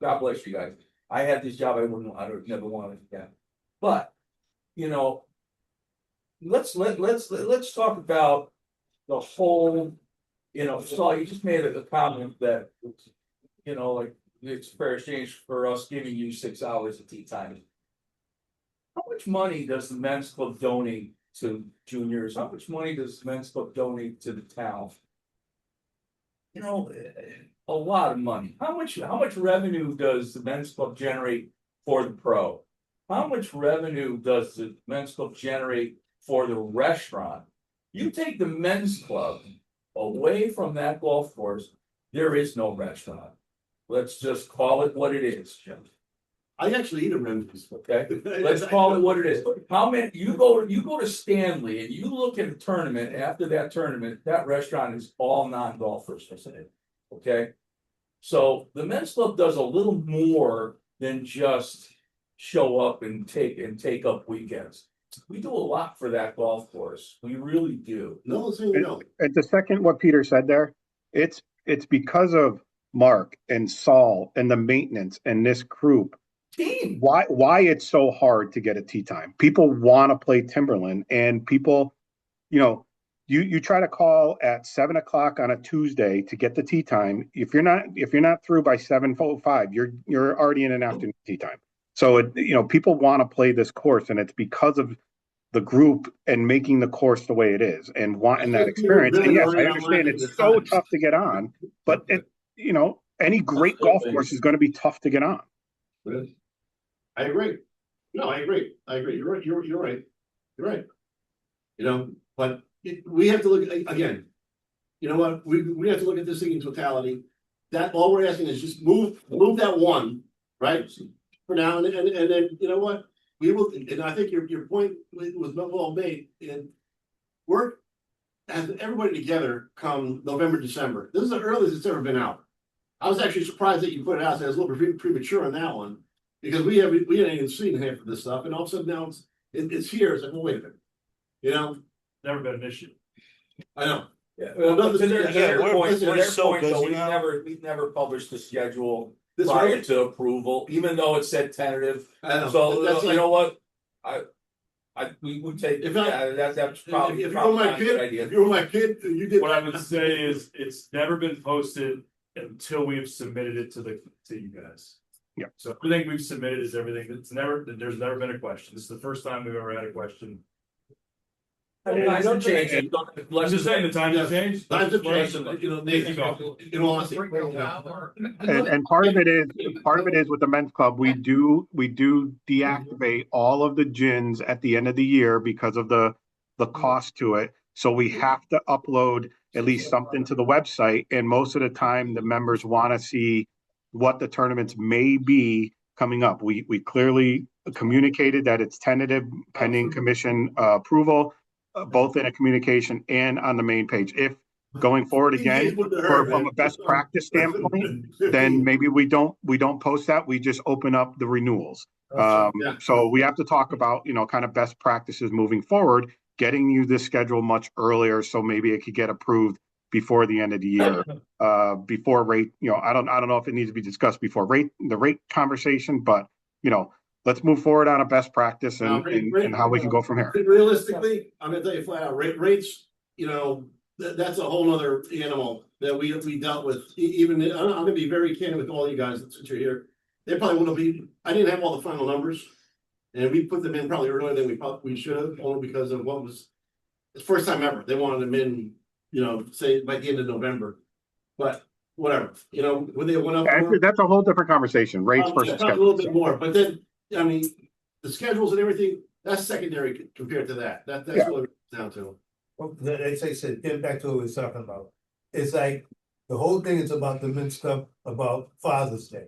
God bless you guys. I had this job, I never wanted it again. But, let's talk about the whole, Saul, you just made a comment that, like, it's fair exchange for us giving you 6 hours of tea time. How much money does the men's club donate to juniors? How much money does the men's club donate to the town? A lot of money. How much revenue does the men's club generate for the pro? How much revenue does the men's club generate for the restaurant? You take the men's club away from that golf course, there is no restaurant. Let's just call it what it is, Jim. I actually eat a Remy's. Okay, let's call it what it is. How many, you go to Stanley and you look at a tournament, after that tournament, that restaurant is all non-golfers, okay? So the men's club does a little more than just show up and take up weekends. We do a lot for that golf course. We really do. No, no. And to second what Peter said there, it's because of Mark and Saul and the maintenance and this group. Team. Why it's so hard to get a tee time. People want to play Timberland, and people, you try to call at 7 o'clock on a Tuesday to get the tee time. If you're not through by 7:05, you're already in an afternoon tee time. So people want to play this course, and it's because of the group and making the course the way it is and wanting that experience. And yes, I understand it's so tough to get on, but any great golf course is going to be tough to get on. I agree. No, I agree. You're right. You're right. You're right. But we have to look again. You know what? We have to look at this thing in totality. That all we're asking is just move that one, right? For now, and then you know what? We will, and I think your point was well made. And we're as everybody together come November, December. This is the earliest it's ever been out. I was actually surprised that you put it out. So I was a little bit premature on that one. Because we hadn't even seen half of this stuff, and all of a sudden now it's here. It's like, well, wait a minute, Never been an issue. I know. Yeah, well, to their point, busy we've never published the schedule This prior right? to approval, even though it said tentative. I know. So That's you like- know what? We would take, If I- yeah, that's probably. If you were my not a good kid, idea. if you were my kid, you did. What I would say is, it's never been posted until we've submitted it to you guys. Yeah. So everything we've submitted is everything, there's never been a question, this is the first time we've ever had a question. I mean, I don't Change think. it. I'm just saying, the times have changed. Times have changed, you know, they, in all honesty. And part of it is with the men's club, we do deactivate all of the gyms at the end of the year because of the cost to it. So we have to upload at least something to the website, and most of the time the members want to see what the tournaments may be coming up. We clearly communicated that it's tentative pending commission approval, both in a communication and on the main page. If going forward again, from a best practice standpoint, then maybe we don't post that. We just open up the renewals. So we have to talk about, kind of best practices moving forward, getting you this schedule much earlier. So maybe it could get approved before the end of the year, before rate, I don't know if it needs to be discussed before the rate conversation, but let's move forward on a best practice and how we can go from here. Realistically, I'm gonna tell you flat out, rates, that's a whole nother animal that we dealt with. Even, I'm gonna be very candid with all you guys since you're here. They probably wouldn't be, I didn't have all the final numbers. And we put them in probably earlier than we should have, only because of what was, it's the first time ever. They wanted them in, say by the end of November. But whatever, when they went up. That's a whole different conversation, rates versus A little bit more, but then, I mean, the schedules and everything, that's secondary compared to that. That's what it's down to. Well, as I said, getting back to what we were talking about, it's like, the whole thing is about the men's club, about Father's Day.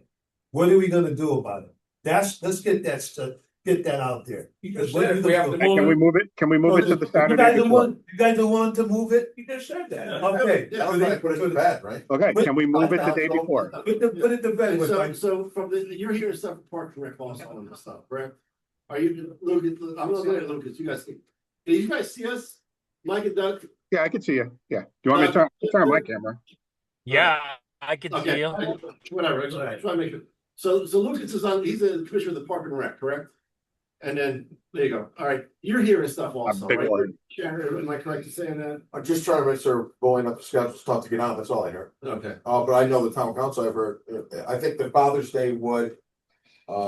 What are we gonna do about it? Let's get that stuff, get that out there. Because what are we gonna do? Can we move it? Can we move it to the You Saturday? guys before? don't want to move it? You just said that. Okay. Yeah, I think put it to bed, right? Okay, can we move it the day before? Put it to bed with my. So from you're hearing stuff from Park and Rec also on this stuff, correct? Are you, Lucas, I'm looking at Lucas, you guys, can you guys see us? Mike and Doug? Yeah, I can see you. Yeah. Do you want me to turn my camera? Yeah, I can see Okay, you. whatever, I just try to make it. So Lucas is on, he's the commissioner of the Park and Rec, correct? And then, there you go, all right, you're hearing stuff also, big right? word. Sharon, am I correct in saying that? I'm just trying to make sure going up the schedule's tough to get out, that's all I heard. Okay. But I know the town council, I've heard, I think the Father's Day would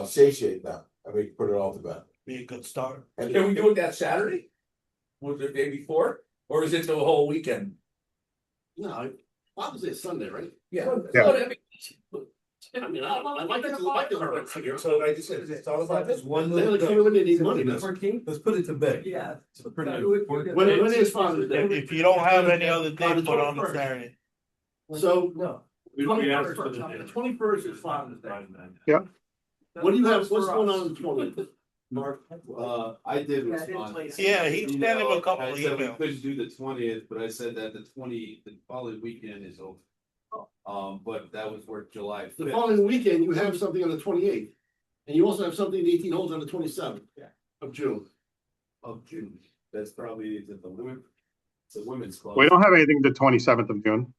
satiate them, and we put it all to bed. Be a good start. And Can we do it that Saturday? Was it the day before, or is it the whole weekend? No, Father's Day is Sunday, right? Yeah. Yeah. I mean, I like it. So like I said, it's all about this one They little. only came when they need money, that's. Let's put it to bed. Yeah. When is Father's Day? If you don't have any other day, put on the Saturday. So, No. We asked for the the day. 21st is Father's Day. Yep. What do you have, what's going on in the 20th? Mark, I did respond. Yeah, he sent him a couple I of said we emails. couldn't do the 20th, but I said that the following weekend is over. But that was worth July The 5th. following weekend, you have something on the 28th. And you also have something in 18 holes on the 27th of June. Of June. That's probably the women's club. We don't have anything the 27th of June.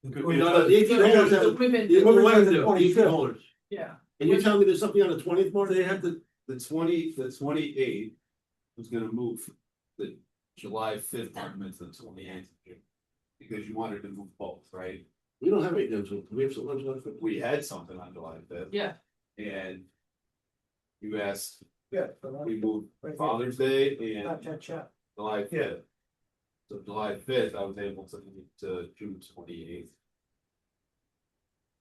No, the 18 holes have, the women do, the 18 holes. Yeah. And you're telling me there's something on the 20th, Mark? They have the 28th was gonna move the July 5th tournament to the 28th of June. Because you wanted to move both, right? We don't have anything, we have some on July 5th. We had something on July 5th. Yeah. And you asked, Yeah. we moved Father's Day and Chat. July 5th. So July 5th, I was able to move to June 28th.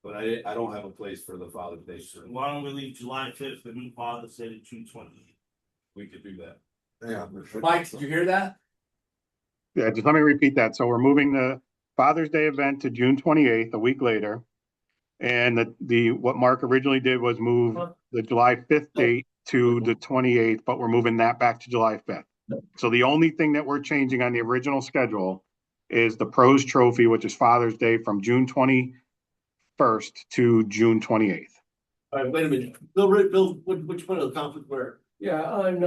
But I don't have a place for the Father's Day, so Why don't we leave July 5th and Father's Day to June 20th? we could do that. Yeah. Mike, did you hear that? Yeah, just let me repeat that. So we're moving the Father's Day event to June 28th, a week later. And what Mark originally did was move the July 5th date to the 28th, but we're moving that back to July 5th. So the only thing that we're changing on the original schedule is the Pros Trophy, which is Father's Day, from June 21st to June 28th. All right, wait a minute. Bill, which one of the conflict where? Yeah, on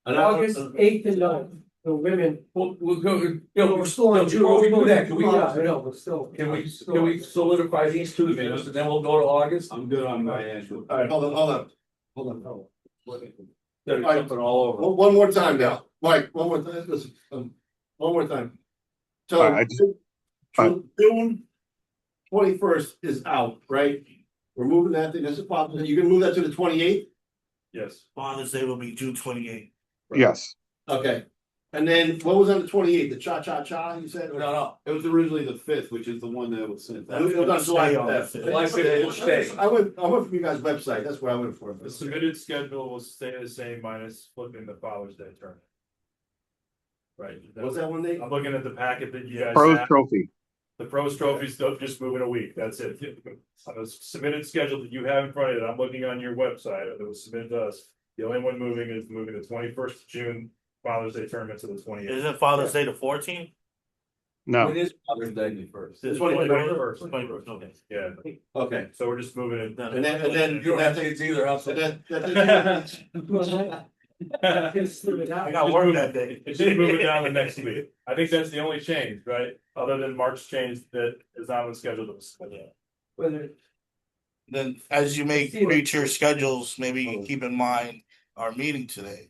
August 8th and 9th, the women. We'll go, We're still on June. before we do that, can we, Yeah, I know, but still. can we solidify these two things, and then we'll go to August? I'm good on my end. All right, hold on. They're jumping all over. One more time now, Mike, one more time, listen, one more time. So, I just- June 21st is out, right? We're moving that thing, that's a problem, you're gonna move that to the 28th? Yes. Father's Day will be June 28th. Yes, Okay, and then what was on the 28th, the cha-cha-cha, you said? No, it was originally the fifth, which is the one that was sent. It was on July Stay on 5th. the July 5th will stay. I went from you guys' website, that's where I went for. The submitted schedule will stay the same minus flipping the Father's Day tournament. Right. What's that one, Nate? I'm looking at the packet that you guys pros have. trophy. The pros trophy's still just moving a week. That's it. On the submitted schedule that you have in front of you, I'm looking on your website that was submitted to us. The only one moving is moving the 21st of June Father's Day tournament to the 28th. Isn't Father's Day the 14th? No, It is Father's Day first. The 21st. 21st, okay. Yeah, Okay, so we're just moving it. and then, You don't have to say either, I'll so say. I got work that day. It's just moving down the next week. I think that's the only change, right? Other than March change that is on the schedule that was. Whether, Then as you make future schedules, maybe keep in mind our meeting tonight.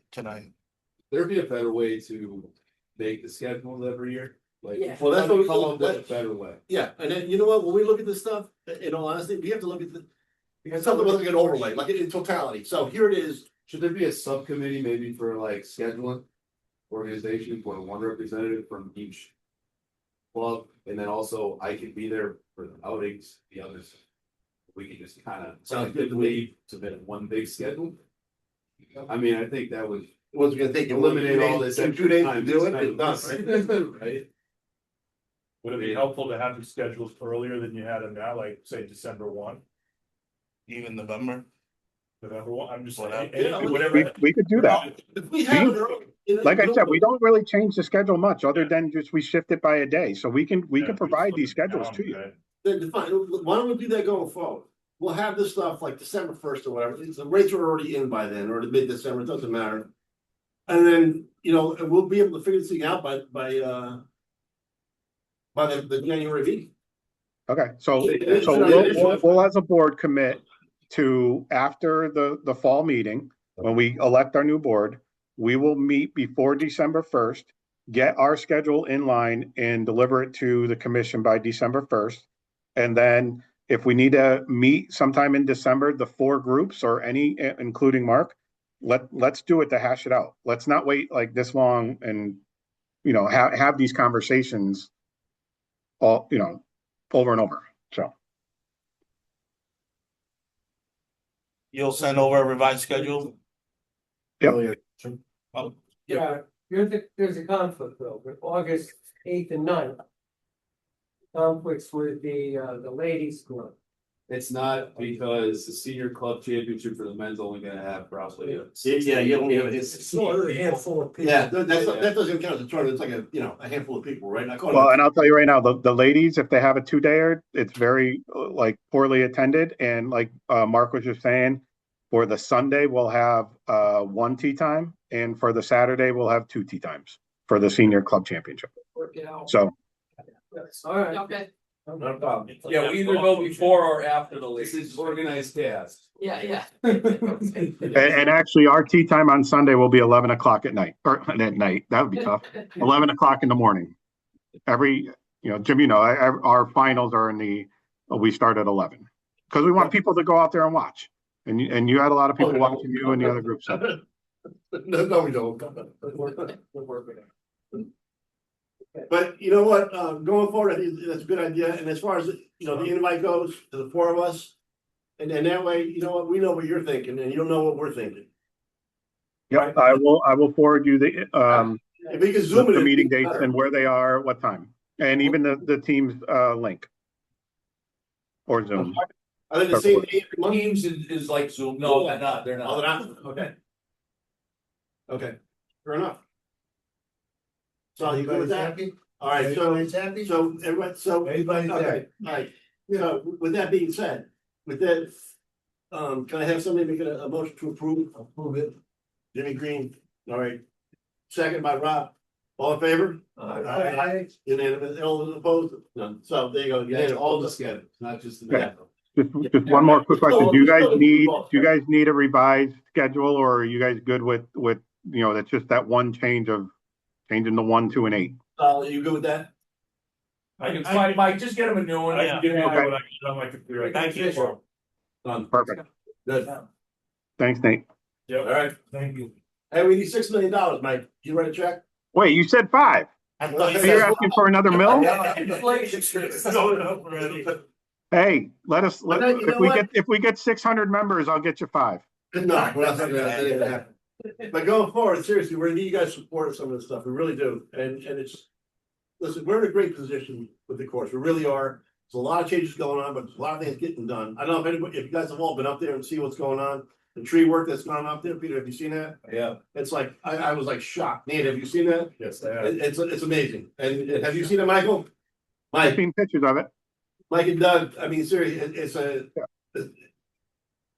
There'd be a better way to make the schedules every year, like. Yeah. Well, that's what we Come up with a that's- better way. yeah, and then, you know what, when we look at this stuff, in all honesty, we have to look at because something with like an overlay, like in totality, so here it is. Should there be a subcommittee maybe for like scheduling? Organization for one representative from each. Club, and then also I could be there for the outings, the others. We can just kind of. Sounds good to me. Submit one big schedule. I mean, I think that would What's it gonna take? eliminate all this. In 2 days to extra do it, time. it's done. Right? Would it be helpful to have your schedules earlier than you had them now, like say December 1, Even November. November 1? I'm just like, Yeah, whatever. we could do that. If we have it early, Like I said, we don't really change the schedule much, other than just we shift it by a day, so we can provide these schedules to you. Then fine, why don't we do that going forward? We'll have this stuff like December 1st or whatever, the rates are already in by then, or the mid-December, it doesn't matter. And then, you know, and we'll be able to figure this thing out by the January meeting. Okay, so we'll as a board commit to after the fall meeting, when we elect our new board, we will meet before December 1st, get our schedule in line and deliver it to the commission by December 1st. And then if we need to meet sometime in December, the 4 groups or any, including Mark, let's do it to hash it out. Let's not wait like this long and, you know, have these conversations all, you know, over and over, so. You'll send over a revised schedule? Yep. Oh, yeah, there's a conflict though, with August 8th and 9th. Conflicts with the ladies club. It's not because the senior club championship for the men's only gonna have probably. Yeah, you only have, it's, a handful of people. yeah, that doesn't count as a tournament, it's like a, you know, a handful of people, right? Well, and I'll tell you right now, the ladies, if they have a 2-dayer, it's very like poorly attended, and like Mark was just saying, for the Sunday, we'll have 1 tee time, and for the Saturday, we'll have 2 tee times for the senior club championship. Work it out. So, All right. Okay. No problem. Yeah, we either go before or after the This ladies. is organized chaos. Yeah. and actually, our tee time on Sunday will be 11 o'clock at night, or at night, that would be tough. 11 o'clock in the morning. Every, you know, Jim, you know, our finals are we start at 11. Because we want people to go out there and watch. And you had a lot of people watching you and the other groups. No, we don't. But you know what, going forward, I think that's a good idea, and as far as, you know, the invite goes to the 4 of us. And then that way, you know what, we know what you're thinking, and you know what we're thinking. Yeah, I will forward you the If we can zoom it. the meeting dates and where they are, what time, and even the team's link. Or Zoom. Are they the same day every month? Teams is like Zoom. No, they're not. They're Oh, they're not. not, okay. Okay, fair enough. So you good with that? All right, so happy? So everybody, so, Everybody's okay, all right, so with that being said, with that. Can I have somebody make a motion to approve? Approve it. Jimmy Green, all right. Second by Rob, all in favor? Aye. Unanimous, all those opposed? None, so there you go, Yeah, unanimous, all all the the, schedules, not just the. Yeah. Just one more quick question. Do you guys need a revised schedule, or are you guys good with, that's just that one change of changing the 1, 2, and 8? You good with that? Mike, just get him a new one. I can give you Okay. what I can on my computer. Thank you. Done. Perfect. Good. Thanks, Nate. Yep. All right. Thank you. Hey, we need $6 million, Mike. You write a check? Wait, you said 5. I thought you So you're said- asking for another mill? Going up already. Hey, know if we get 600 members, I'll get you 5. No, we're not talking about that. Ain't gonna happen. But going forward, seriously, we're gonna need you guys' support of some of this stuff. We really do. And it's, listen, we're in a great position with the course. We really are. There's a lot of changes going on, but there's a lot of things getting done. I don't know if you guys have all been up there and see what's going on. The tree work that's gone up there, Peter, have you seen that? Yeah. It's like, I was like shocked. Nate, have you seen that? Yes, they have. It's amazing. And have you seen it, Michael? I've Mike, seen pictures of it. Mike and Doug, I mean, seriously,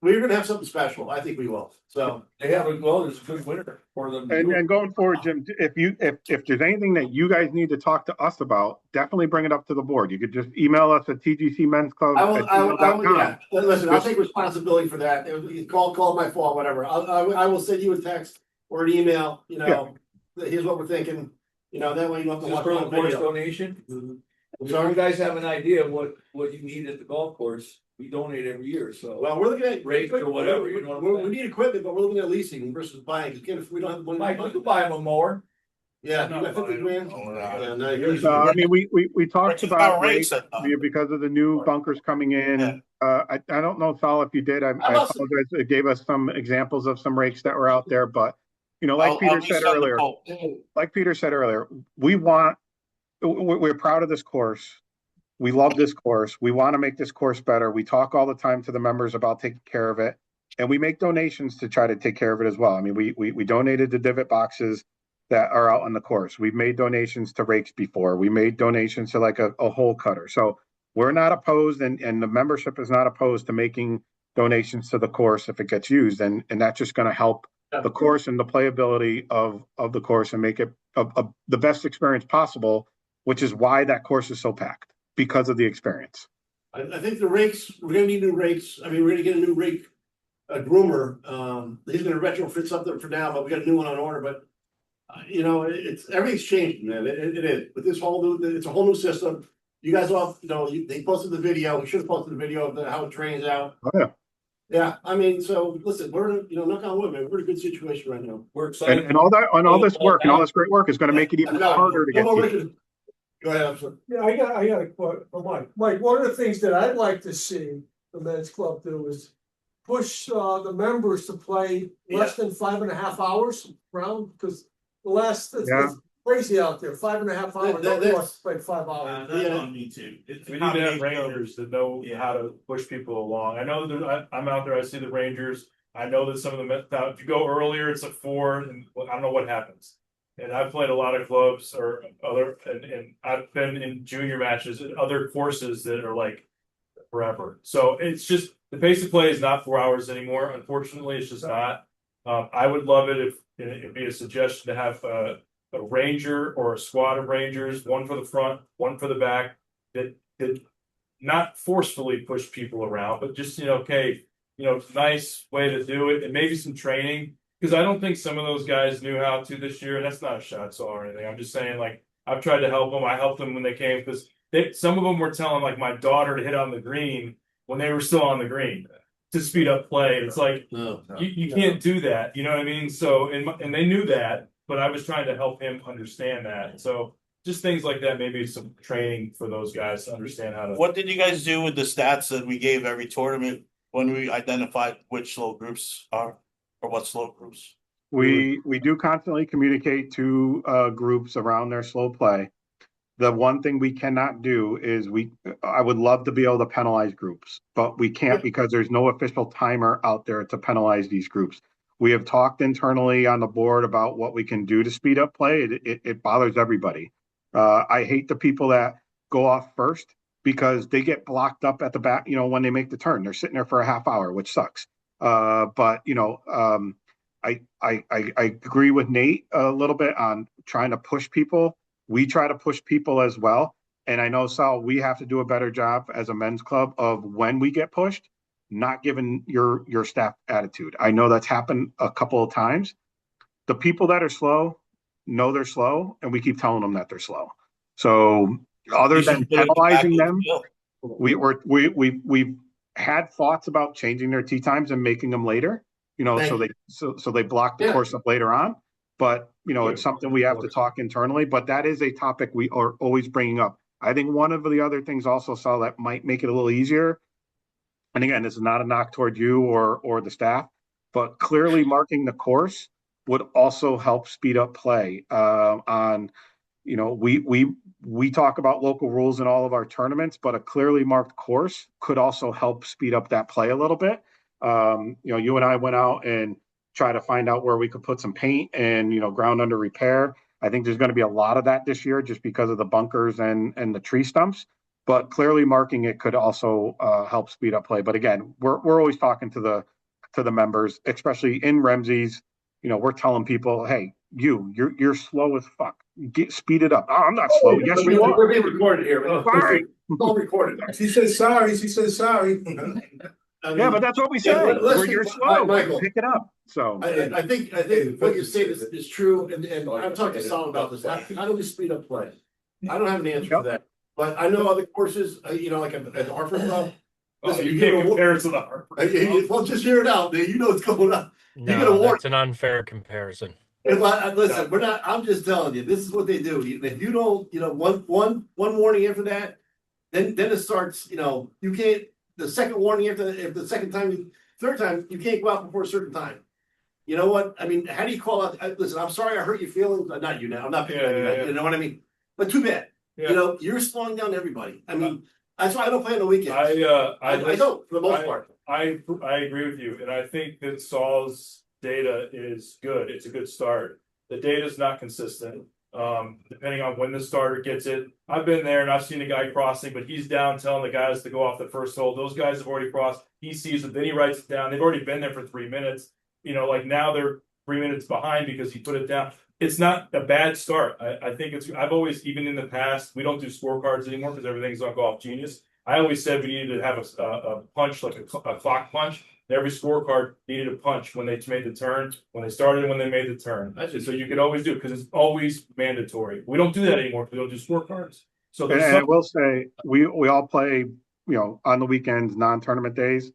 we're gonna have something special. I think we will. So. They have a, well, there's a good winner for them. to do it. And going forward, Jim, if there's anything that you guys need to talk to us about, definitely bring it up to the board. You could just email us at tgcmensclub@gmail.com. Yeah. Listen, I'll take responsibility for that. Call my fault, whatever. I will send you a text or an email, here's what we're thinking, that way you don't have to Just watch for the the course video. donation. So you guys have an idea of what you need at the golf course, we donate every year, so. Well, we're looking at. Rakes or whatever, you know what I'm We saying? need equipment, but we're looking at leasing versus buying, because again, if we don't have the money. Mike, we could buy them a mower. Yeah, you got 50 grand. Yeah, no, you're- No, I mean, we talked But about rates rates are- because of the new bunkers coming Yeah. in. I don't know, Sal, if you did. I must- apologize. It gave us some examples of some rakes that were out there, but I'll like Peter resend said the earlier, quote. we're proud of this course. We love this course. We want to make this course better. We talk all the time to the members about taking care of it, and we make donations to try to take care of it as well. I mean, we donated the divot boxes that are out on the course. We've made donations to rakes before. We made donations to like a hole cutter. So we're not opposed, and the membership is not opposed to making donations to the course if it gets used, and that's just going to help the course and the playability of the course and make it the best experience possible, which is why that course is so packed, because of the experience. I think the rakes, we're gonna need new rakes. I mean, we're gonna get a new rake, a groomer. He's gonna retrofit something for now, but we got a new one on order, but. It's everything's changed, man. It is. With this whole new, it's a whole new system. You guys all, they posted the video. We should have posted the video of how it trains out. Oh, yeah. Yeah, I mean, so listen, we're, knock on wood, man, we're in a good situation right now. We're excited. And all this work and all this great work is going to make it even harder to get. Go people. ahead, I'm sorry. Yeah, I got a quote from Mike. Mike, one of the things that I'd like to see the men's club do is push the members to play less than 5.5 hours round, because the last, it's crazy out there, 5.5 hours. Nobody wants to play 5 hours. That's on me too. It's We a need to have combination of- rangers that know how to push people along. I know that I'm out there, I see the rangers. I know that some of them, now if you go earlier, it's a 4, and I don't know what happens. And I've played a lot of clubs or and I've been in junior matches at other courses that are like forever. So it's just, the pace of play is not 4 hours anymore. Unfortunately, it's just not. I would love it if it'd be a suggestion to have a ranger or a squad of rangers, one for the front, one for the back, that not forcefully push people around, but just, nice way to do it, and maybe some training. Because I don't think some of those guys knew how to this year, and that's not a shot saw or anything. I'm just saying, like, I've tried to help them. I helped them when they came, because some of them were telling like my daughter to hit on the green when they were still on the green to speed up play. It's like, you can't do that. You know what I mean? So, and they knew that, but I was trying to help him understand that. So just things like that, maybe some training for those guys to understand how to. What did you guys do with the stats that we gave every tournament when we identified which slow groups are, or what slow groups? We do constantly communicate to groups around their slow play. The one thing we cannot do is I would love to be able to penalize groups, but we can't because there's no official timer out there to penalize these groups. We have talked internally on the board about what we can do to speed up play. It bothers everybody. I hate the people that go off first because they get blocked up at the back, when they make the turn. They're sitting there for a half hour, which sucks. But I agree with Nate a little bit on trying to push people. We try to push people as well. And I know, Sal, we have to do a better job as a men's club of when we get pushed, not giving your staff attitude. I know that's happened a couple of times. The people that are slow know they're slow, and we keep telling them that they're slow. So other You should than put it penalizing back them, with we've had thoughts about changing their tee times and making them later, you know, Thank so they block the Yeah. course up later on. But, you know, it's something we have to talk internally, but that is a topic we are always bringing up. I think one of the other things also, Sal, that might make it a little easier. And again, this is not a knock toward you or the staff, but clearly marking the course would also help speed up play on, you know, we talk about local rules in all of our tournaments, but a clearly marked course could also help speed up that play a little bit. You know, you and I went out and try to find out where we could put some paint and, you know, ground under repair. I think there's going to be a lot of that this year just because of the bunkers and the tree stumps. But clearly marking it could also help speed up play. But again, we're always talking to the members, especially in Remzies. You know, we're telling people, hey, you're slow as fuck. Speed it up. Oh, I'm not slow. Yes, you are. We're being recorded here. Sorry. It's all recorded. She said sorry, she said sorry. Yeah, but that's what we say. Yeah, Where you're slow, Michael. pick it up. So I think what you're saying is true, and I've talked to Sal about this. How do we speed up play? I don't have an answer for that, but I know other courses, you know, like at the Hartford Club. Listen, You get can't a compare it to the Hartford. well, just hear it out, man. You know what's going on. You get a No, warning. that's an unfair comparison. Listen, we're not. I'm just telling you. This is what they do. If you don't, you know, one warning after that, then it starts. You know, you can't. The second warning after, if the second time, third time, you can't go out before a certain time. You know what? I mean, how do you call out? Listen, I'm sorry I hurt your feelings. Not you now. I'm not picking on you. Yeah. You know what I mean? But too bad. Yeah. You know, you're slowing down everybody. I mean, that's why I don't play on the weekends. I don't for the most part. I agree with you, and I think that Saul's data is good. It's a good start. The data is not consistent. Depending on when the starter gets it. I've been there and I've seen a guy crossing, but he's down telling the guys to go off the first hole. Those guys have already crossed. He sees it, then he writes it down. They've already been there for 3 minutes. You know, like now they're 3 minutes behind because he put it down. It's not a bad start. I think I've always, even in the past, we don't do scorecards anymore because everything's on Golf Genius. I always said we needed to have a punch, like a clock punch. Every scorecard needed a punch when they made the turn, when they started, and when they made the turn. So you could always do it because it's always mandatory. We don't do that anymore because we don't do scorecards. So and I will say we all play, you know, on the weekends, non-tournament days.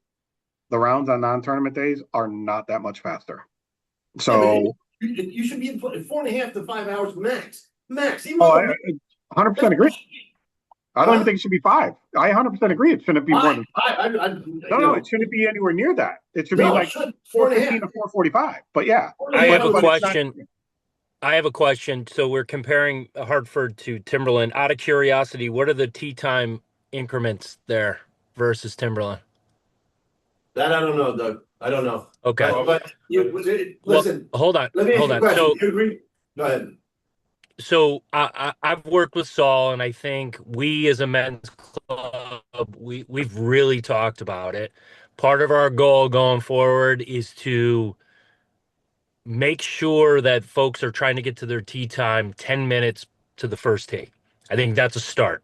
The rounds on non-tournament days are not that much faster. So you should be in 4.5 to 5 hours max. Even I 100% agree. I don't even think it should be 5. I 100% agree. It shouldn't be more than. No, it shouldn't be anywhere near that. It should be like 4:15 to 4:45. But yeah, I have a but question. I have a question. So we're comparing Hartford to Timberland. Out of curiosity, what are the tee time increments there versus Timberland? That I don't know, Doug. I don't know. Okay. But listen. Hold on. Let me ask Hold you a on. question. So You agree? Go ahead. So I've worked with Saul, and I think we as a men's club, we've really talked about it. Part of our goal going forward is to make sure that folks are trying to get to their tee time 10 minutes to the first tee. I think that's a start.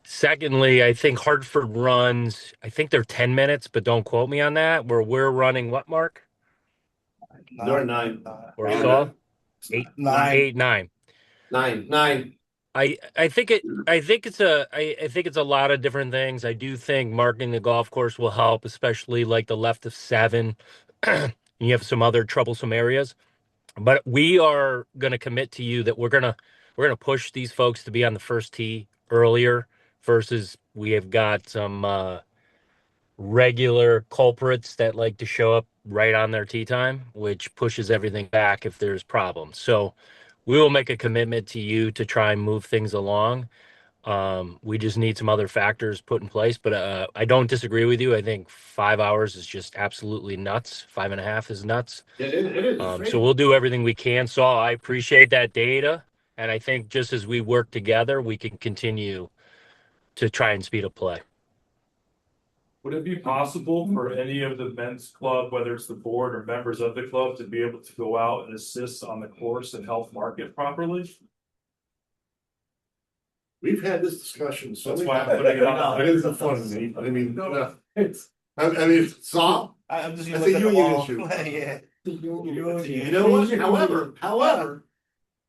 Secondly, I think Hartford runs, I think they're 10 minutes, but don't quote me on that, where we're running what, Mark? They're 9. Or Saul? 8, 9. 9. I think it's a lot of different things. I do think marking the golf course will help, especially like the left of 7. You have some other troublesome areas, but we are going to commit to you that we're going to push these folks to be on the first tee earlier versus we have got some regular culprits that like to show up right on their tee time, which pushes everything back if there's problems. So we will make a commitment to you to try and move things along. We just need some other factors put in place, but I don't disagree with you. I think 5 hours is just absolutely nuts. 5.5 is nuts. It is. So we'll do everything we can. So I appreciate that data. And I think just as we work together, we can continue to try and speed up play. Would it be possible for any of the men's club, whether it's the board or members of the club, to be able to go out and assist on the course and help market properly? We've had this discussion, so. That's many why I'm times. putting it on. It is a fun, I mean, It's. I mean, Saul, I'm just I gonna think look at the you wall. issue. Yeah. you know what, however,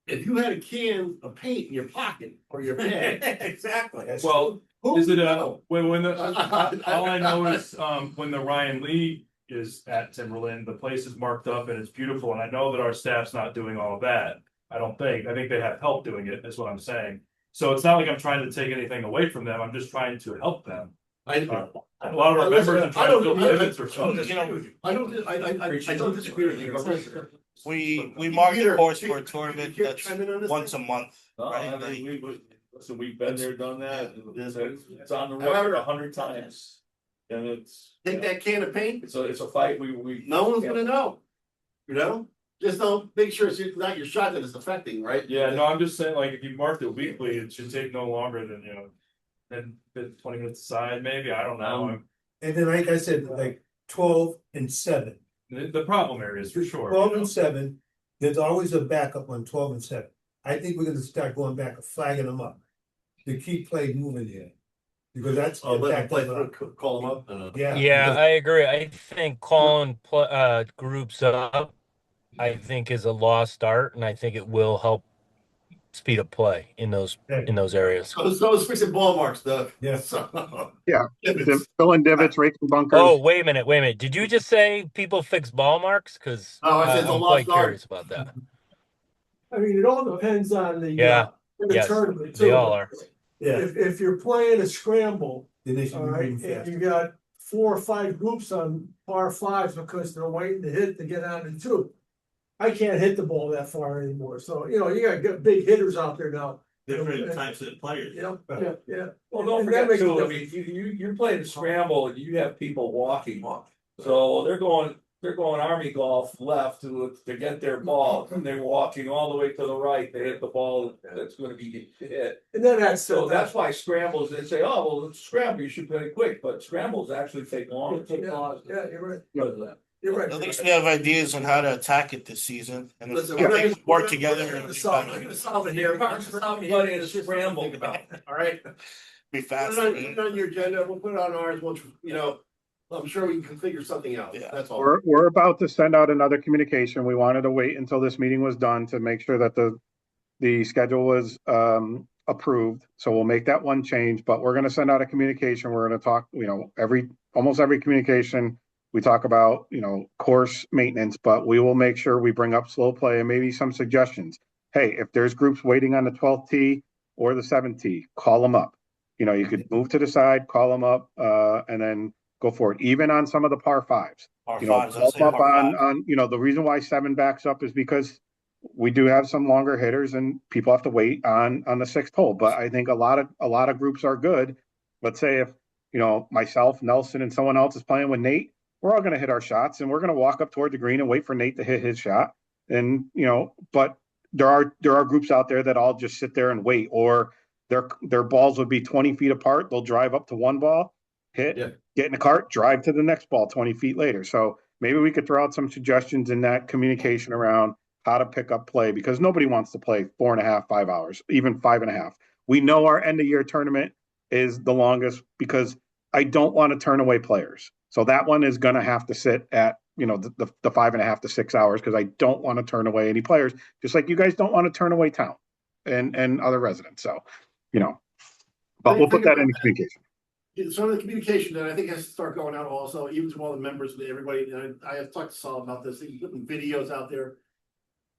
if you had a can of paint in your pocket or your bag. Exactly. Well, who is it would a, know? when the, all I know is, when the Ryan Lee is at Timberland, the place is marked up and it's beautiful, and I know that our staff's not doing all of that. I think they have help doing it, is what I'm saying. So it's not like I'm trying to take anything away from them, I'm just trying to help them. I, A lot of our members are trying to fill pivots or something. You know, I don't disagree with you. we mark the course for a tournament Peter, that's chime in on this once a thing? month, No, I right? mean, listen, we've been there, done that, it's on the However- record 100 times. And it's, Take that can of paint, it's a fight, we. no one's gonna know. You know, just don't, make sure it's not your shot that it's affecting, right? Yeah, no, I'm just saying, like, if you marked it weekly, it should take no longer than, than 20 minutes aside, maybe, I don't know. And then, like I said, like 12 and 7. The problem areas, for sure. 12 and 7, there's always a backup on 12 and 7. I think we're gonna start going back and flagging them up to keep play moving here. Because that's. Oh, let them play, impacting- call them up. Yeah. Yeah, I agree. I think calling groups up, I think is a lost art, and I think it will help speed up play in those areas. So it's fixing ball marks, Doug. Yeah. So- Yeah. Divots. Filling divots, raking bunkers. Oh, wait a minute. Did you just say people fix ball marks? Because Oh, I said it's a I'm lost quite art. curious about that. I mean, it all depends on the. Yeah. The Yes, tournament they too. all are. Yeah. If you're playing a scramble, Then they should all be right, moving and fast. you got 4 or 5 groups on par 5s because they're waiting to hit to get on the 2. I can't hit the ball that far anymore, so, you got big hitters out there now, Different types of players. yeah. Well, don't And that forget makes a too, I difference. mean, you're playing a scramble and you have people walking. So they're going army golf left to get their ball, and they're walking all the way to the right, they hit the ball that's gonna be hit. And then that's, So that's why scrambles, they say, oh, well, it's scramble, you should play quick, but scrambles actually take longer. yeah, you're right, Because of that. you're right. At least we have ideas on how to attack it this season, and if Listen, we we're not can gonna- work we're together. not and gonna be solve it. better. We're gonna solve it here. Everybody in a scramble. All right. Be Put faster. it on your agenda, we'll put it on ours, I'm sure we can figure something out, Yeah. that's all. We're about to send out another communication. We wanted to wait until this meeting was done to make sure that the schedule was approved. So we'll make that one change, but we're gonna send out a communication. We're gonna talk, almost every communication. We talk about, course maintenance, but we will make sure we bring up slow play and maybe some suggestions. Hey, if there's groups waiting on the 12th tee or the 7th tee, call them up. You could move to the side, call them up, and then go for it, even on some of the par 5s. Par You know, fives, I'd bump say up par on, five. the reason why 7 backs up is because we do have some longer hitters and people have to wait on the 6th hole. But I think a lot of groups are good. Let's say if, myself, Nelson, and someone else is playing with Nate, we're all going to hit our shots and we're going to walk up toward the green and wait for Nate to hit his shot. And, but there are groups out there that all just sit there and wait, or their balls would be 20 feet apart. They'll drive up to one ball, hit, Yeah. get in the cart, drive to the next ball 20 feet later. So maybe we could throw out some suggestions in that communication around how to pick up play, because nobody wants to play 4.5, 5 hours, even 5.5. We know our end of year tournament is the longest because I don't want to turn away players. So that one is going to have to sit at, the 5.5 to 6 hours, because I don't want to turn away any players, just like you guys don't want to turn away town and other residents. So, but we'll put that in the communication. Some of the communication that I think has to start going out also, even to all the members and everybody, and I have talked to Saul about this, he's putting videos out there.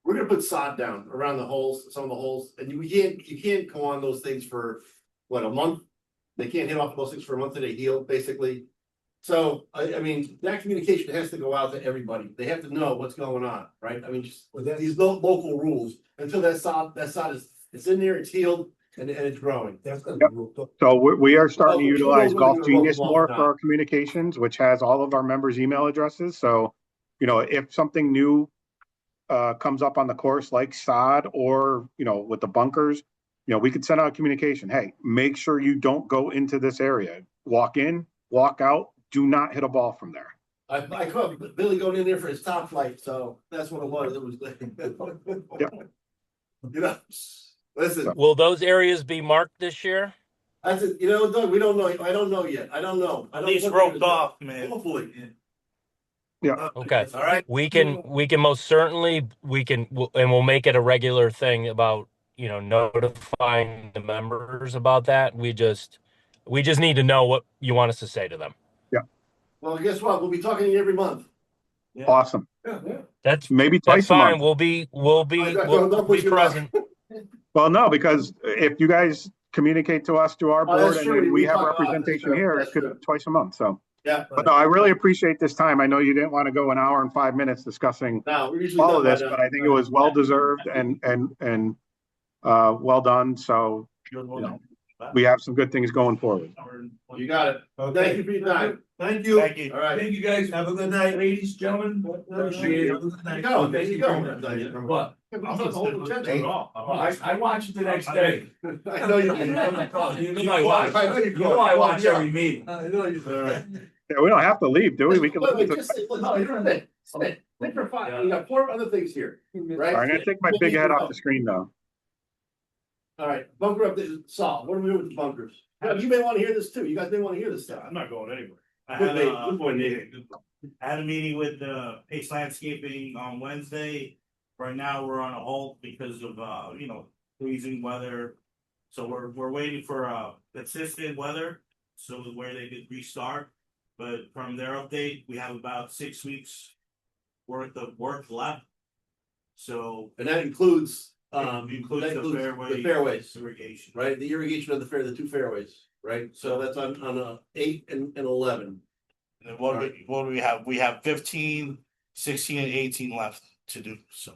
We're gonna put sod down around the holes, some of the holes, and you can't go on those things for, a month? They can't hit off those things for a month till they heal, basically. So, I mean, that communication has to go out to everybody, they have to know what's going on, right? I mean, just these local rules, until that sod it's in there, it's healed, and it's growing. That's gonna Yep. be real tough. So we are starting to Well, utilize people know Golf whether you're Genius local more or for not. our communications, which has all of our members' email addresses. So, if something new comes up on the course, like sod or, with the bunkers, we could send out a communication. Hey, make sure you don't go into this area. Walk in, walk out, do not hit a ball from there. I caught Billy going in there for his top flight, so that's what it was, it was. Yep. Listen, Will those areas be marked this year? I said, you know, Doug, we don't know, I don't know yet, I don't know. I At don't least know what roped they're gonna off, do. man. Hopefully. Okay. All right, We can most certainly, and we'll make it a regular thing about, notifying the members about that. We just need to know what you want us to say to them. well, guess what, we'll be talking to you every month. Awesome. That's Maybe that's twice a fine. month. Don't push We'll be your luck. present. Well, no, because if you guys communicate to us through our Oh, that's board and true. then We we have talk a lot. That's representation true. here, it That's could true. be twice a month, so. Yeah. But no, I really appreciate this time. I know you didn't want to go an hour and 5 minutes discussing No, we're usually all done of by this, then. but I think it was well deserved and well done. So, we have some good things going forward. You got it. Thank you for your time. Thank you. Thank you. All right. Thank you guys. Have a good night, ladies, gentlemen. Appreciate it. Have a good night. Go, there you go. What? I'm not the whole agenda. I watch it the next day. I know you. You know I watch. I know you. You know I watch every meeting. I know you. All right. Yeah, we don't have to leave, do we? We can. Wait, listen to- just say, no, you don't have to. Think for five. You got 4 other things here, right? I'm gonna take my big head off the screen though. All right, bunker update, Saul, what are we doing with the bunkers? You may want to hear this too. You guys may want to hear this stuff. I'm not going anywhere. I Good had day, a, good boy, Nate. I had a meeting with Pace Landscaping on Wednesday. Right now, we're on a halt because of freezing weather. So we're waiting for consistent weather, so where they could restart. But from their update, we have about 6 weeks worth of work left. So And that includes, includes that the includes fairway the fairways, irrigation. right? The irrigation of the 2 fairways, right? So that's on 8 and 11. And then what do we have? We have 15, 16, and 18 left to do, so.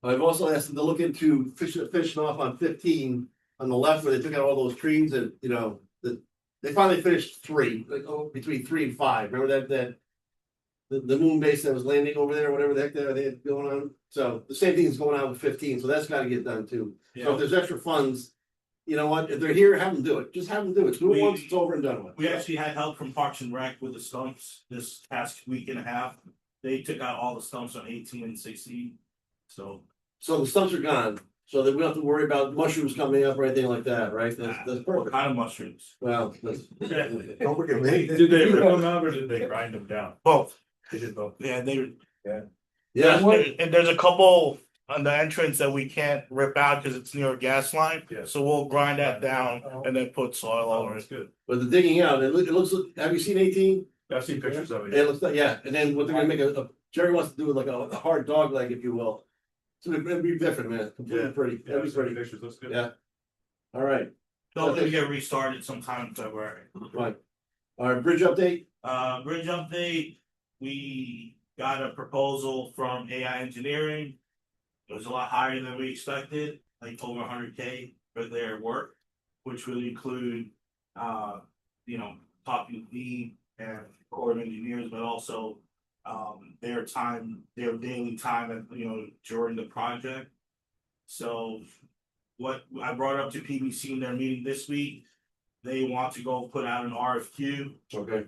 I've also asked them to look into finishing off on 15 on the left where they took out all those trees and, they finally finished 3, like, between 3 and 5. Remember that the moon base that was landing over there, whatever the heck they had going on? So the same thing is going on with 15, so that's gotta get done too. So if there's extra funds, you know what, if they're here, have them do it. Just have them do it. Do it once, it's over and done with. We actually had help from Parks and Rec with the stumps this past week and a half. They took out all the stumps on 18 and 16, so. So the stumps are gone, so that we don't have to worry about mushrooms coming up or anything like that, right? That's What perfect. kind of mushrooms? Well, that's. Don't forget me. Did they rip them out or did they grind them down? Both. They did both. Yeah, they. Yeah, And there's a couple on the entrance that we can't rip out because it's near a gas line. Yeah. So we'll grind that down and then put soil Oh, over that's it. good. but the digging out, it looks, have you seen 18? I've seen pictures of It it. looks like, yeah, and then what they're gonna make Jerry wants to do like a hard dog leg, if you will. So it'd be different, man, completely pretty, Yeah, that'd I've be seen pretty, pictures, looks good. yeah. All right, So we get restarted sometime in February. fine. All right, bridge update, Bridge update, we got a proposal from AI Engineering. It was a lot higher than we expected, like over 100K for their work, which would include, talking to me and Corps of Engineers, but also their time, their daily time during the project. So what I brought up to PBC in their meeting this week, they want to go put out an RFQ okay,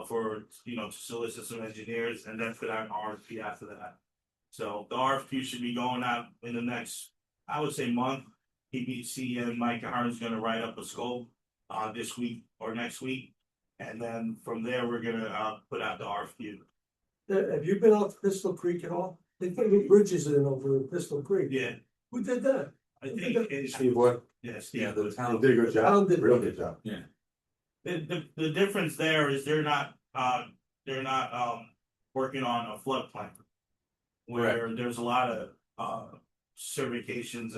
for, to solicit some engineers and then put out an RFP after that. So the RFQ should be going out in the next, I would say, month. PBC and Mike Ahern's gonna write up a scope this week or next week. And then from there, we're gonna put out the RFQ. Have you been out to Pistol Creek at all? They put new bridges in over Pistol Creek. Yeah, Who did that? I think it's, Steve, what? yes, Yeah, yeah. the town did a good job, Town did. real good job. The difference there is they're not working on a floodplain. Where there's a lot of certifications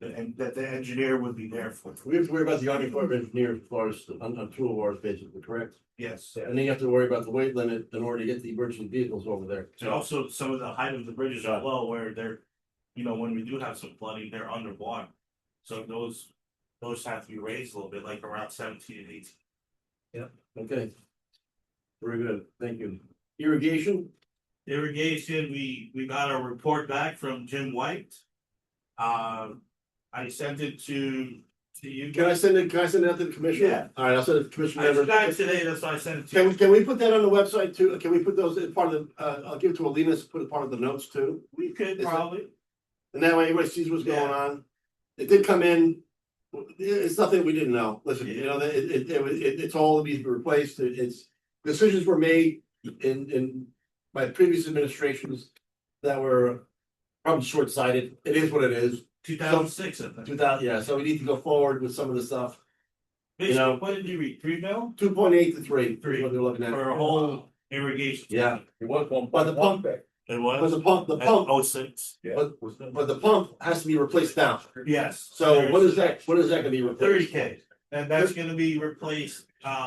and that the engineer would be there for. we have to worry about the Army Corps of Engineers as far as on tool wars, basically, correct? Yes. And then you have to worry about the weight limit in order to get the emergency vehicles over there. And also some of the height of the bridges are low where they're, when we do have some flooding, they're underwater. So those have to be raised a little bit, like around 17 and 18. Okay. Very good, thank you. Irrigation, Irrigation, we got a report back from Jim White. I sent it to you. can I send it out to the commissioner? Yeah. All right, I'll send it to the commissioner. I just got it members. today, that's why I sent it to you. Can we put that on the website too? Can we put those as part of the, I'll give it to Alina to put it part of the notes too? We could Is it- probably, And that way everybody sees what's going on. It did come in. It's nothing we didn't know. Listen, you know, it's all to be replaced. It's decisions were made in by previous administrations that were probably short-sighted. It is what it is. 2006, I think. 2000, yeah, so we need to go forward with some of the stuff. You know, What did you read? 3 mil 2.8 to 3. Three. What they're looking at. for a whole irrigation? Yeah. It was one. But the pump, It but was. the pump, At 06. but the pump has to be replaced now. Yes. So what is that gonna be replaced? 30K, and that's gonna be replaced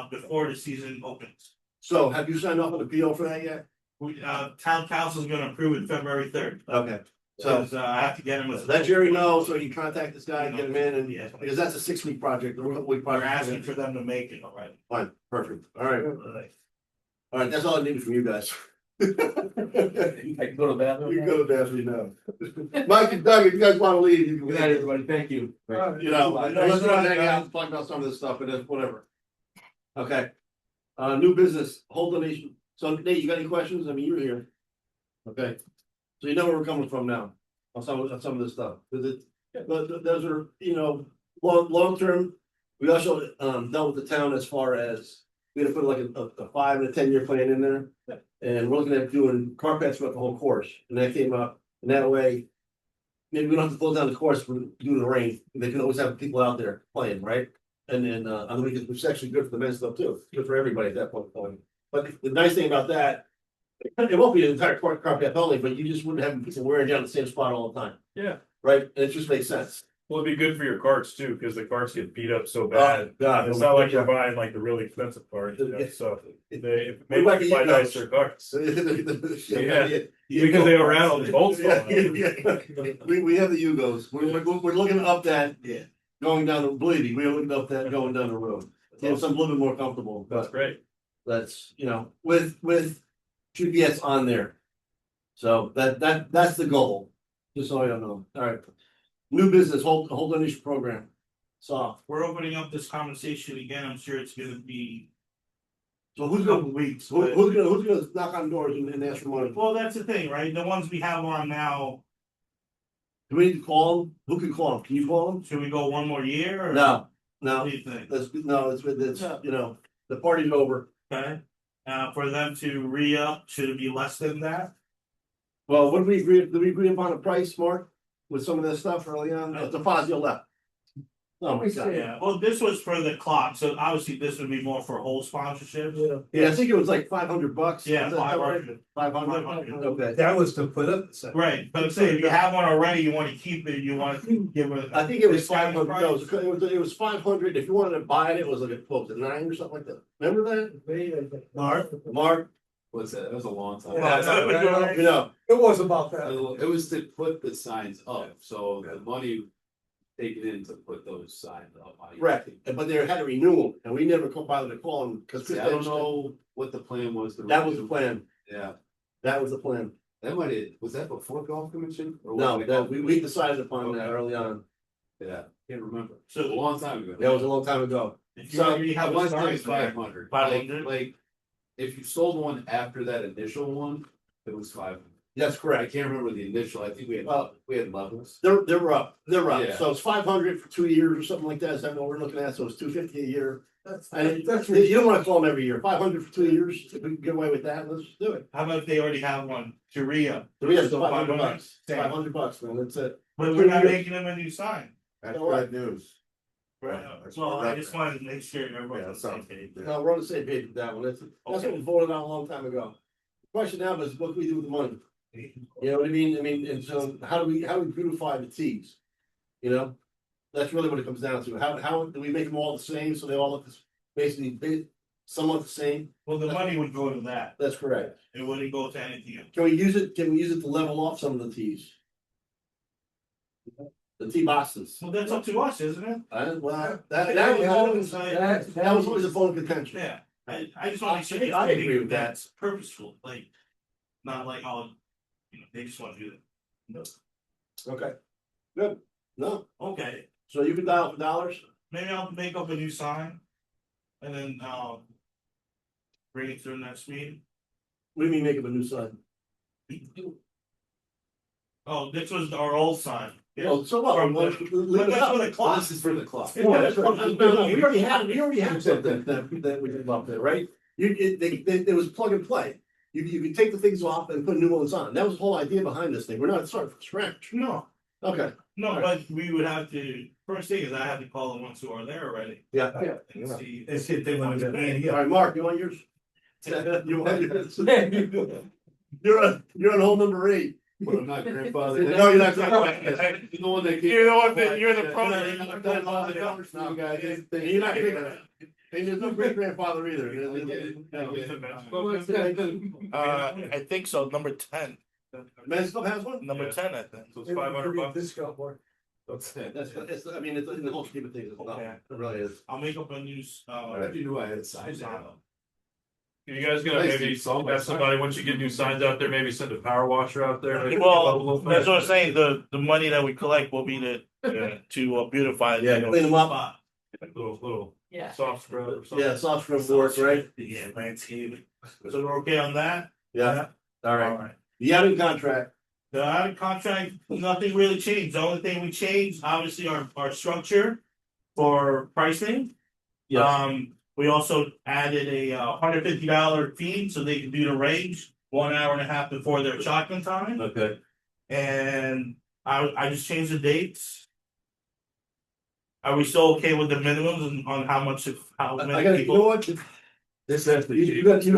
before the season opens. So have you signed off on the PO for that yet? We town council's gonna approve it February 3rd. Okay. So So I have to get him with. let Jerry know so he can contact this guy, get him in, and Yeah. because that's a 6-week project, or a week We're project. asking for them to make it already. Fine, perfect. All right, that's all I needed from you guys. I can go to the bathroom. You can go to the bathroom now. Mike and Doug, if you guys wanna leave, you can. Good night, everybody, thank you. You know, let's go hang out and talk about some of this stuff, but it's whatever. Okay. New business, whole donation. So Nate, you got any questions? I mean, you're here. Okay. So you know where we're coming from now on some of this stuff, because but those are, you know, long term. We also dealt with the town as far as we had to put like a 5 and a 10-year plan in there. And we're looking at doing carpets throughout the whole course, and that came up, and that way. Maybe we don't have to close down the course due to the rain, they can always have people out there playing, right? And then on the weekends, which is actually good for the men's stuff too, good for everybody at that point. But the nice thing about that, it won't be an entire carpet only, but you just wouldn't have people wearing down the same spot all the time, Yeah, right? And it just makes sense. well, it'd be good for your carts too, because the carts get beat up so bad. God, It's not like you're buying like the really expensive parts, you know, so they We might maybe be buy using nicer carts. Yeah. Because they were rattled and bolts. We have the Yugos, we're looking up that. Yeah. Going down the, believe me, we're looking up that going down the road, so something a little bit more comfortable, That's but great. that's, you know, with GPS on there. So that's the goal, just so I don't know, alright. New business, whole donation program, soft, We're opening up this conversation again. I'm sure it's gonna be so a who's couple gonna, weeks. who's but- gonna knock on doors and ask for money? Well, that's the thing, right? The ones we have on now, Do we need to call them? Who can call them? Can you call them? should we go one more year or? No, What no, do you think? that's, no, it's, you know, the party's over. Okay, for them to re-up, should it be less than that? Well, what did we agree upon a price, Mark, with some of this stuff early on? The Fazio left. Oh my God. Yeah, well, this was for the clock, so obviously this would be more for whole sponsorships. Yeah, I think it was like $500. Yeah, Is that right? 500. 500, 500. okay. That was to put up the sign. Right, but I'm saying if you have one already, you wanna keep it, you wanna give it. I think it was discounted 500, no, price? it was 500, if you wanted to buy it, it was like, what was it, 9 or something like that? Remember that? Mark, What's that? That was a long time. you know, It was about that. It was to put the signs up, so the money taken in to put those signs up. correct, but they had to renew them, and we never bothered to call them, because. See, I don't know what the plan was. That was the plan, Yeah, that was the plan. that might have, was that before golf commission? Or No, was it that, golf we commission? decided upon that early on, Yeah, can't remember. A So long time ago. that was a long time ago. if you So, already have a One sign time's there, 500. 500? Like, if you sold one after that initial one, it was 500. That's I correct, can't remember the initial, I think we had levels. they're up, Yeah. so it's 500 for 2 years or something like that, is that what we're looking at, so it's $250 a year. That's, And that's. you don't wanna call them every year, 500 for 2 years, if we can get away with that, let's do it. How about if they already have one to re-up? So we have So $500, Same. $500, man, that's it. But we're not making them a new sign. That's All right. bad news. Right, That's well, I correct. just wanted to make sure everyone's Yeah, on the same so- page. No, we're on the same page with that one, that's what we voted on a long time ago. The question now is, what do we do with the money? You know what I mean, and so how do we beautify the tees? You know, that's really what it comes down to, how do we make them all the same, so they all look basically somewhat the same? Well, the money would go to that. That's correct. It wouldn't go to anything else. Can we use it to level off some of the tees? The tee boxes, Well, that's up to us, isn't it? well, that was always a bone of contention. Yeah, I just wanna make sure. I agree with that. That's purposeful, like, not like, oh, you know, they just wanna do that. Okay, good, no, Okay, so you can dial for dollars? maybe I'll make up a new sign. And then, bring it to the next meeting. What do you mean make up a new sign? Oh, this was our old sign. Yeah. Oh, so what? From Well, the- leave it That's up. for the clock. This is for the club. Yeah, that's right. No, we already have something that we did up there, right? It was plug and play. You could take the things off and put new ones on. That was the whole idea behind this thing. We're not starting from scratch. No, Okay, no, but we would have to, first thing is I have to call the ones who are there already. yeah. And see. And see if they wanna get All right, Mark, you want yours? You want yours? You're on hole number 8. But I'm not grandfather. No, you're not. The one that came- You're the one that, you're the pro. You're not big enough. And there's no great grandfather either. I think so, number 10, Man still has one? number 10, I think. So it's $500. Discount, Mark. It's, I mean, it's in the whole scheme of things, it's not, it really is. I'll make up a new, I knew I had signs out. You guys gonna Nice, maybe Steve. have somebody, once you get new signs out there, maybe send a power washer out there? maybe Well, a little that's what I'm bit? saying, the money that we collect will be to beautify. Yeah, clean them up. Little Yeah. soft scrub or something. Yeah, soft scrub works, right? Yeah, landscape. So we're okay on that? Yeah, all All right. right. The outing contract, The out of contract, nothing really changed. The only thing we changed, obviously, our structure for pricing. We also added a $150 fee so they can do the range 1 hour and a half before their shotgun time. okay. And I just changed the dates. Are we still okay with the minimums on how I many gotta, you know people? what? This has to. You got to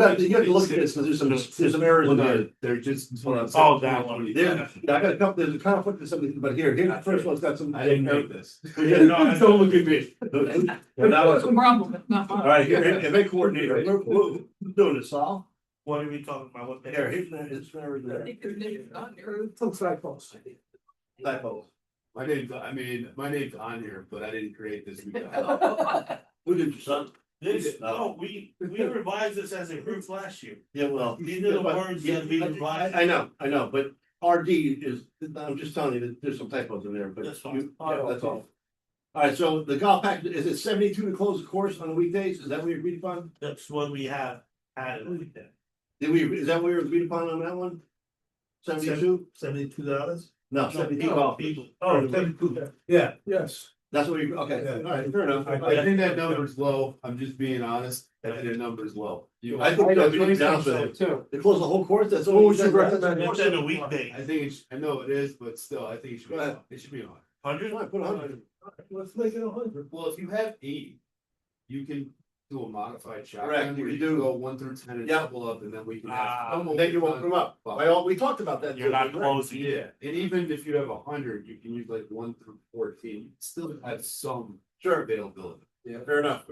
look at this, because there's some errors in there. They're just. Oh, that one. There, I got a couple, there's a conflict with something, but here, the first one's got some. I didn't make this. Yeah, no, don't look at me. That was- problem, it's not All right, here, event coordinator, who's doing this, Saul? What are we talking about? What Here, here's, it's never there. Some typos. Typos. My name's on here, but I didn't create this. Who did your son? We revised this as a group last year. Yeah, well. These are the words that we revised. I know, but RD is, I'm just telling you that there's some typos in there, but. That's fine. Yeah, that's all. All right, so the golf pack, is it 72 to close the course on the weekdays? Is that what we agreed upon? That's what we have had. Is that what we agreed upon on that one? 72? $72? No, 72 golf. People. Oh, 72, yeah. Yes. That's what we, okay, Yeah. all right, fair enough. I think that number is low. I'm just being honest. I think that number is low. I think that's what it's down to. Too. They close the whole course, that's all. What would you recommend? It's in a weekday. I think I know it is, but still, I think it should be, Go ahead. it should be on. 100? Fine, put 100. Let's make it 100. Well, if you have 8, you can do a modified shotgun. Correct, you where can you do- go 1 through 10 and Yeah. double up, and then we can. Then you won't come up. Well, we talked about that. You're not too. closing. Yeah, and even if you have 100, you can use like 1 through 14, you still have some Sure, availability. yeah, fair enough.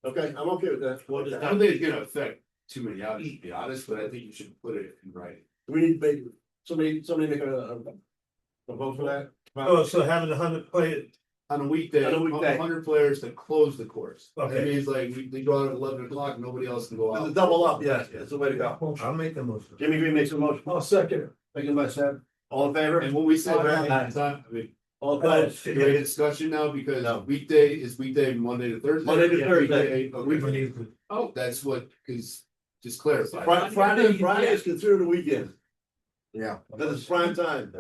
Okay, I'm okay with that. What is I don't think it's gonna affect too many outages, to be honest, but I think you should put it in writing. We need to make, somebody make a vote for that? Oh, so having 100 players, On a weekday, On a weekday. 100 players that close the course. Okay. That means like, they go out at 11 o'clock, nobody else can go out. Double up, yeah, that's the way to go. I'll make the motion. Jimmy Green makes a motion, I'll second it. second by Seth, all in favor? And when we say Aye. that, I mean, All opposed? do we have a discussion now, because No. weekday is weekday Monday to Thursday. Monday to Yeah, Thursday. weekday, okay. Oh, that's what, cause, just clarify. Friday is considered a weekend, Yeah. because it's prime time.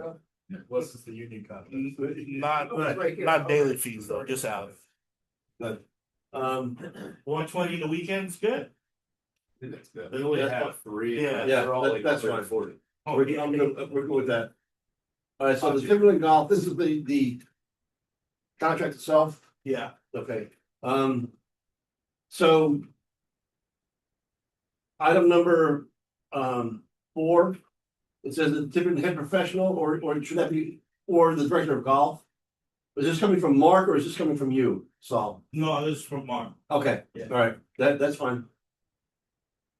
What's the union contract? Not daily fees though, just out. Um, 120 the weekends, good. That's good. They only have 3. Yeah. yeah, They're all like that's fine. 140. We're good with that. All right, so the Timberland Golf, this is the contract itself. Yeah, Okay, so. Item number, 4. It says the Tiverton head professional, or should that be, or the director of golf? Is this coming from Mark, or is this coming from you, Saul? no, this is from Mark. Okay, Yeah. all right, that's fine.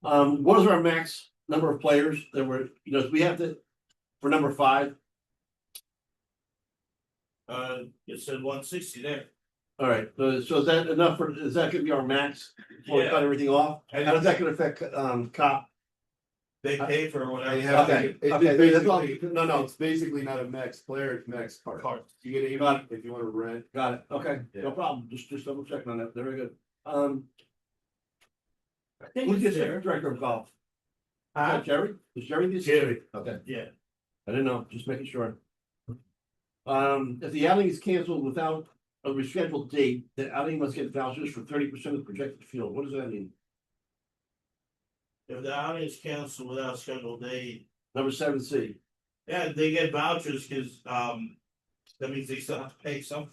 What is our max number of players that were, we have to, for number 5? It said 160 there. All right, so is that enough is that gonna be our max? Before we Yeah. cut everything off? How does that gonna affect, cop? They pay for whatever. They have, Okay, it's okay, that's all. basically, No. it's basically not a max player, it's max card. Cards. You get Got 80 if you wanna rent. Got it, okay, Yeah. no problem, just double checking on that, very good. I think Who's it's this there. director of golf? Is Huh? that Jerry? Is Jerry this? Jerry. Okay, Yeah. I didn't know, just making sure. If the outing is canceled without a rescheduled date, the outing must get vouchers for 30% of the projected field. What does that mean? If the outing is canceled without scheduled date, Number 7C. yeah, they get vouchers, cause, that means they still have to pay some.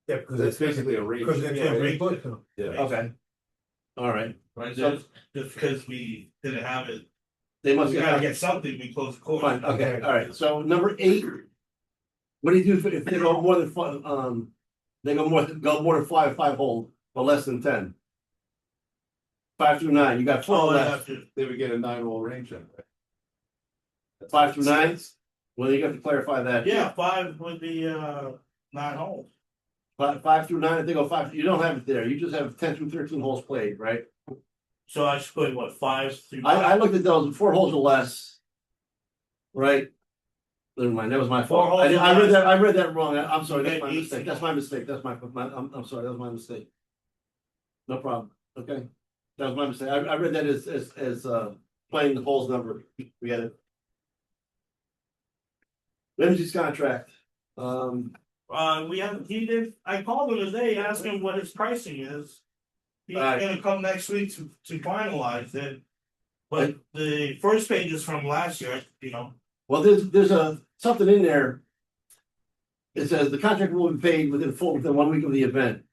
Yeah, because That's basically a rate. Because it's Yeah, a rate. rate. Yeah. Okay. All right. Right, So- just because we didn't have it, They must we gotta get. get something, we close the court. Fine, okay, all right. So number 8. What do you do if they go more than five, they go more than five hole, but less than 10? 5 through 9, you got 12 Oh, they left. have to, They would get a 9-hole range then. 5 through 9? Well, you have to clarify that. yeah, 5 would be, 9 holes. 5 through 9, if they go 5, you don't have it there. You just have 10 through 13 holes played, right? So I should put what, 5 through? I looked at those, 4 holes or less. Right? Never mind, that was my fault. 4 holes or I read that wrong. I'm sorry, that's my Okay, mistake. That's my mistake. I'm sorry, that was my mistake. No problem, okay? That was my mistake. I read that as playing the holes number. We got it. Ramsey's contract. We have, I called him today, asked him what his pricing is. He's Alright. gonna come next week to finalize it. But the first page is from last year, you know, Well, there's something in there. It says the contract will be paid within 1 week of the event.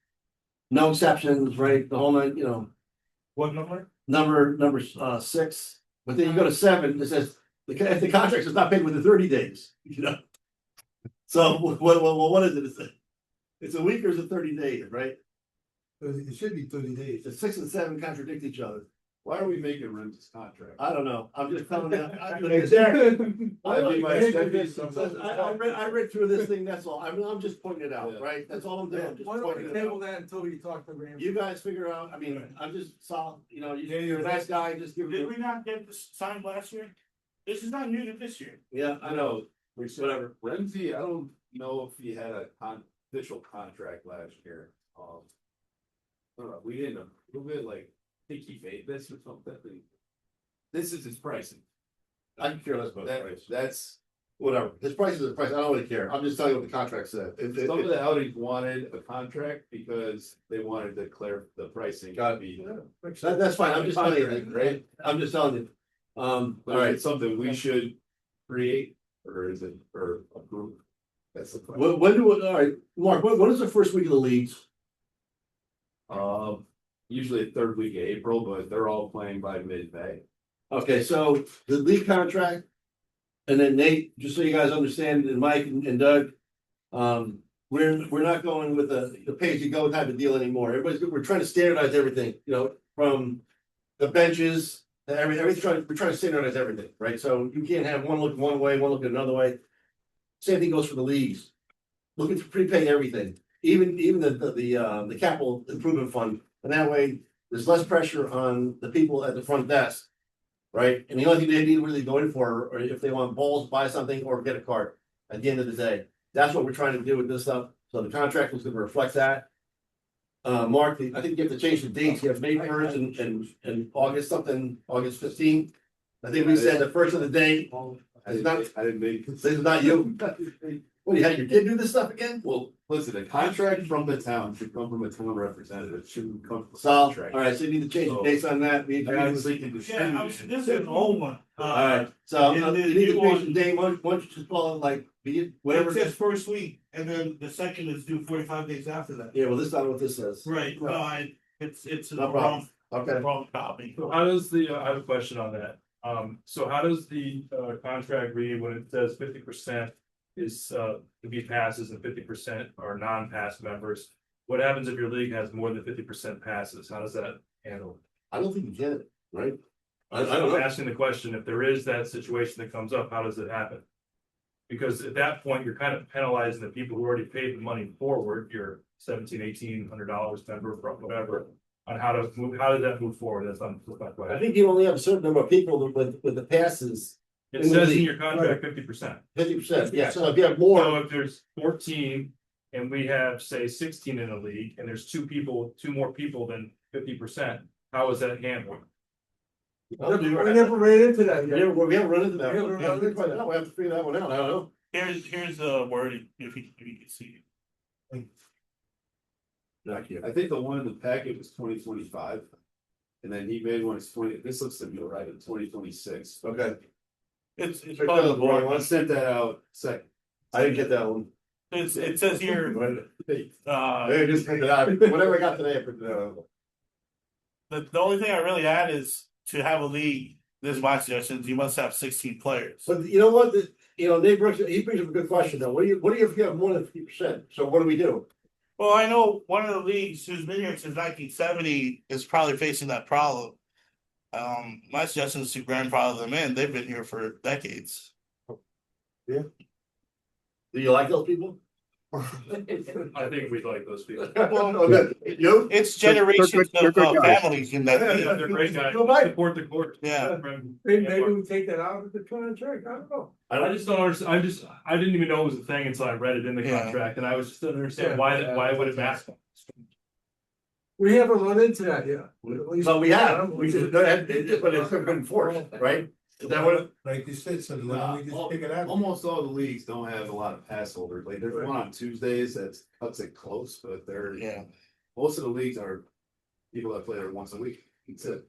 No exceptions, right? The whole night, what number? number 6. But then you go to 7, it says if the contract is not paid within 30 days, So what is it? It's a week or is it 30 days, right? It should be 30 days. The 6 and 7 contradict each other. Why are we making Ramsey's contract? I don't know. I'm just telling you. Exactly. I read through this thing, that's all. I'm just pointing it out, Yeah. right? That's all I'm doing. Just Why don't pointing we it table out. that until we talk to Ramsey? You guys figure out, I'm just solid, you're a nice guy, just give Did me. we not get this signed last year? This is not new to this year. Yeah, I know. Whatever. Ramsey, I don't know if he had a official contract last year. I don't know, we didn't approve it, like, I think he made this or something. This is his pricing. I can care less about the price. That's, Whatever. His price is the price. I don't really care. I'm just telling you what the contract said. some of the outings wanted a contract because they wanted to clear the pricing. Got to be- That's fine. I'm just telling you, Contract, right? I'm just telling you. All But right. it's something we should create, or is it, or approve? That's the question. All right, Mark, what is the first week of the leagues? Usually the third week of April, but they're all playing by mid-May. Okay, so the league contract. And then Nate, just so you guys understand, and Mike and Doug. We're not going with the pay-as-you-go type of deal anymore. We're trying to standardize everything, from the benches. We're trying to standardize everything, right? So you can't have one look one way, one look another way. Same thing goes for the leagues. Looking to prepay everything, even the capital improvement fund, and that way there's less pressure on the people at the front desk. Right, and the only thing they need really go in for, or if they want balls, buy something or get a card at the end of the day. That's what we're trying to do with this stuff. So the contract was gonna reflect that. Mark, I think you have to change the dates. You have May 1st and August 15th. I think we said the first of the day. I didn't make. This is not you. What, you had your kid do this stuff again? Well, listen, a contract from the town should come from a town representative, it shouldn't come from a So, all contract. right, so you need to change the dates on that. We I obviously can Yeah, distribute this it. is an old one. Alright, so and then you need to you change want- the date. Why don't you just call it like, be it, whatever. It says first week, and then the second is due 45 days after that. Yeah, well, this is not what this says. Right, no, it's No the problem. wrong, Okay. wrong copy. So how does I have a question on that. So how does the contract read when it says 50% is to be passes and 50% are non-pass members? What happens if your league has more than 50% passes? How does that handle? I don't think you get it, right? I don't I'm know. asking the question, if there is that situation that comes up, how does it happen? Because at that point, you're kind of penalizing the people who already paid the money forward, your $1,800 member, whatever. On how did that move forward? That's my I question. think you only have a certain number of people with the passes, It says in your contract 50%. 50%, yeah, so if you have more. So if there's 14 and we have, say, 16 in a league, and there's two more people than 50%, how is that handled? We never ran into that We yet. haven't run into that. We haven't one. run into We have to figure that one out. I don't know. Here's the wording, if you can see. I think the one in the packet was 2025. And then he made one, it's 20, this looks to be right, in 2026. Okay, It's Right part of the on the board. board. I sent that out second. I didn't get that one. It says here, I just picked it out, whatever I got today, I picked it out. the only thing I really add is to have a league, this is my suggestion, you must have 16 players. But you know what, Nate brings, he brings up a good question though, what do you if you have more than 50%, so what do we do? Well, I know one of the leagues who's been here since 1970 is probably facing that problem. My suggestion is to grandfather them in. They've been here for decades. Do you like those people? I think we'd like those people. You? It's generations they're of good guys. families in that league. They're great guys. You're right. Support the court. Yeah. Maybe we take that out of the contract, I don't know. I just don't understand, I didn't even know it was a thing until I read it in the Yeah. contract, and I was just didn't understand why would it matter? We haven't run into that yet. At least- So we have, we just, but it's been enforced, right? Is that what it? Like you said, so why don't we just pick it out? Almost all the leagues don't have a lot of pass holders, like there's one on Tuesdays that cuts it close, but they're, Yeah. most of the leagues are. People that play there once a week, that's it.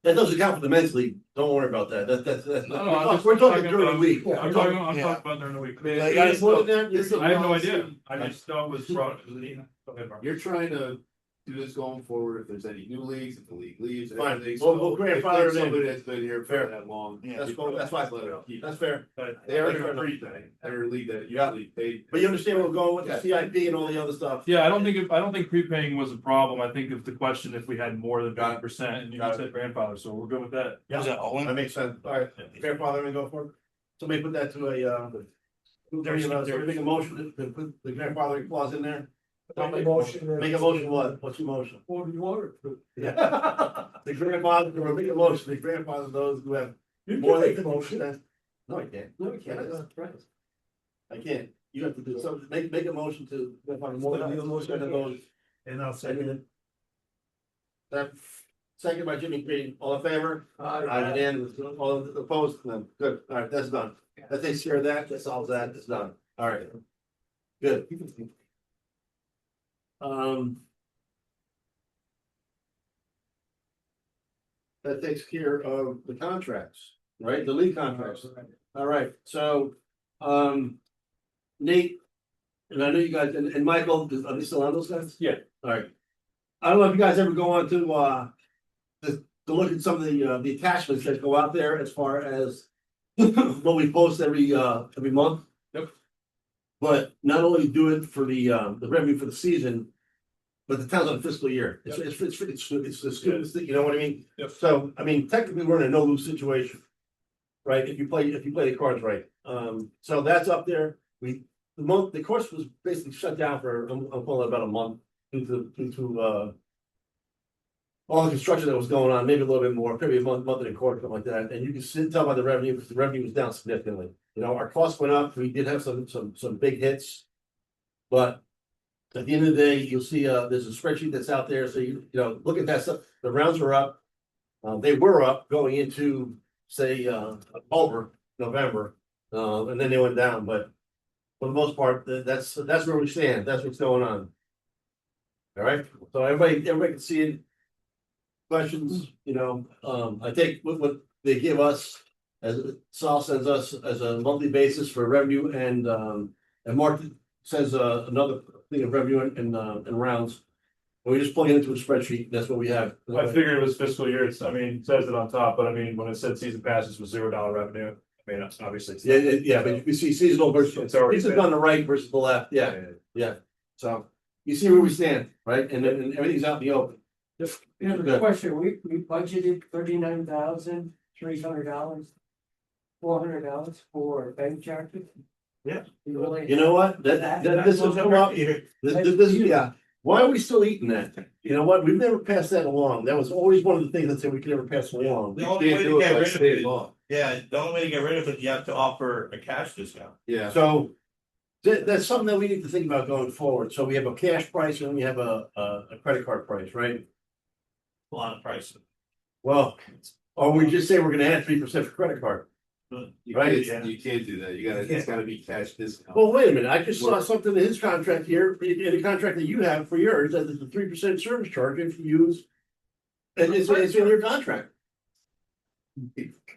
That doesn't count for the men's league, don't worry about that, that's, No, I'm just we're talking talking during the about- week. I'm talking about during the week. You guys put it down, This is- I have no idea, I just thought it was brought. Go ahead, Mark. You're trying to do this going forward, if there's any new leagues, if the league leaves. Fine. everything. We'll So, grandfather if it in. Somebody that's been here for Fair. that long. Yeah. That's cool, that's fine, that's fair. But They are like fair a free thing. Every league that, Yeah. usually they. But you understand where we're going with the CIP and all the other stuff? Yeah, I don't think prepaying was a problem. I think if the question, if we had more than 50% and you said grandfather, so we're good with that. Was that Owen? That makes sense, alright, grandfather, and go for it. Somebody put that to a, somebody make a motion to put the grandfathering clause in there. Make a motion. Make a motion what, what's your motion? What do you want it to? Yeah. The grandfather, or make a motion, the grandfather, those who have You more can than make a motion. 50%. No, I can't. No, you can't. I can't, you have to do something, make a motion to. More than the motion of those. And I'll second it. That, second by Jimmy Green, all in favor? Aye. Unanimous, all opposed, none, good, alright, that's done, that takes care of that, that solves that, it's done, alright. Good. That takes care of the contracts, right, the league contracts, alright, so, Nate. And I know you guys, and Michael, are they still on those guys? Yeah. Alright. I don't know if you guys ever go on to look at some of the attachments that go out there as far as what we post every month. Yep. But not only do it for the revenue for the season, but the town's on a fiscal year. It's the students, you know what I mean? Yep. So, I mean, technically, we're in a no-lose situation. Right, if you play the cards right. So that's up there. The course was basically shut down for, I'm calling it about a month due to all the construction that was going on, maybe a little bit more, maybe a month and a quarter, something like that. And you can tell by the revenue, because the revenue was down significantly. You know, our costs went up. We did have some big hits. But at the end of the day, you'll see, there's a spreadsheet that's out there. So you know, look at that stuff. The rounds are up. They were up going into, say, October, November, and then they went down, but for the most part, that's where we stand, that's what's going on. All right, so everybody can see it. Questions, you know, I think what they give us, as Sal sends us as a monthly basis for revenue, and Mark says another thing of revenue and rounds. And we just plug it into a spreadsheet, that's what we have. I figured it was fiscal year, it says it on top, but I mean, when it said season passes was $0 revenue, I mean, obviously. It's Yeah, but you see seasonal versus, It's already season's on the right versus the left, yeah, so. You see where we stand, right, and everything's out in the open. Yeah, the Good. question, we budgeted $39,300. $400 for bank charges. Yeah. You really- You know what, this will come up, this, yeah, why are we still eating that? You know what, we've never passed that along, that was always one of the things that said we could never pass along. The only way to get rid of it, yeah, the only way to get rid of it, you have to offer a cash discount. Yeah. So. That's something that we need to think about going forward, so we have a cash price and we have a credit card price, right? A lot of pricing. Well, or we just say we're gonna add 3% for credit card. Right. You can't do that. It's gotta be cash discount. Well, wait a minute, I just saw something in his contract here, in the contract that you have for yours, that it's a 3% service charge if you use. And it's in your contract.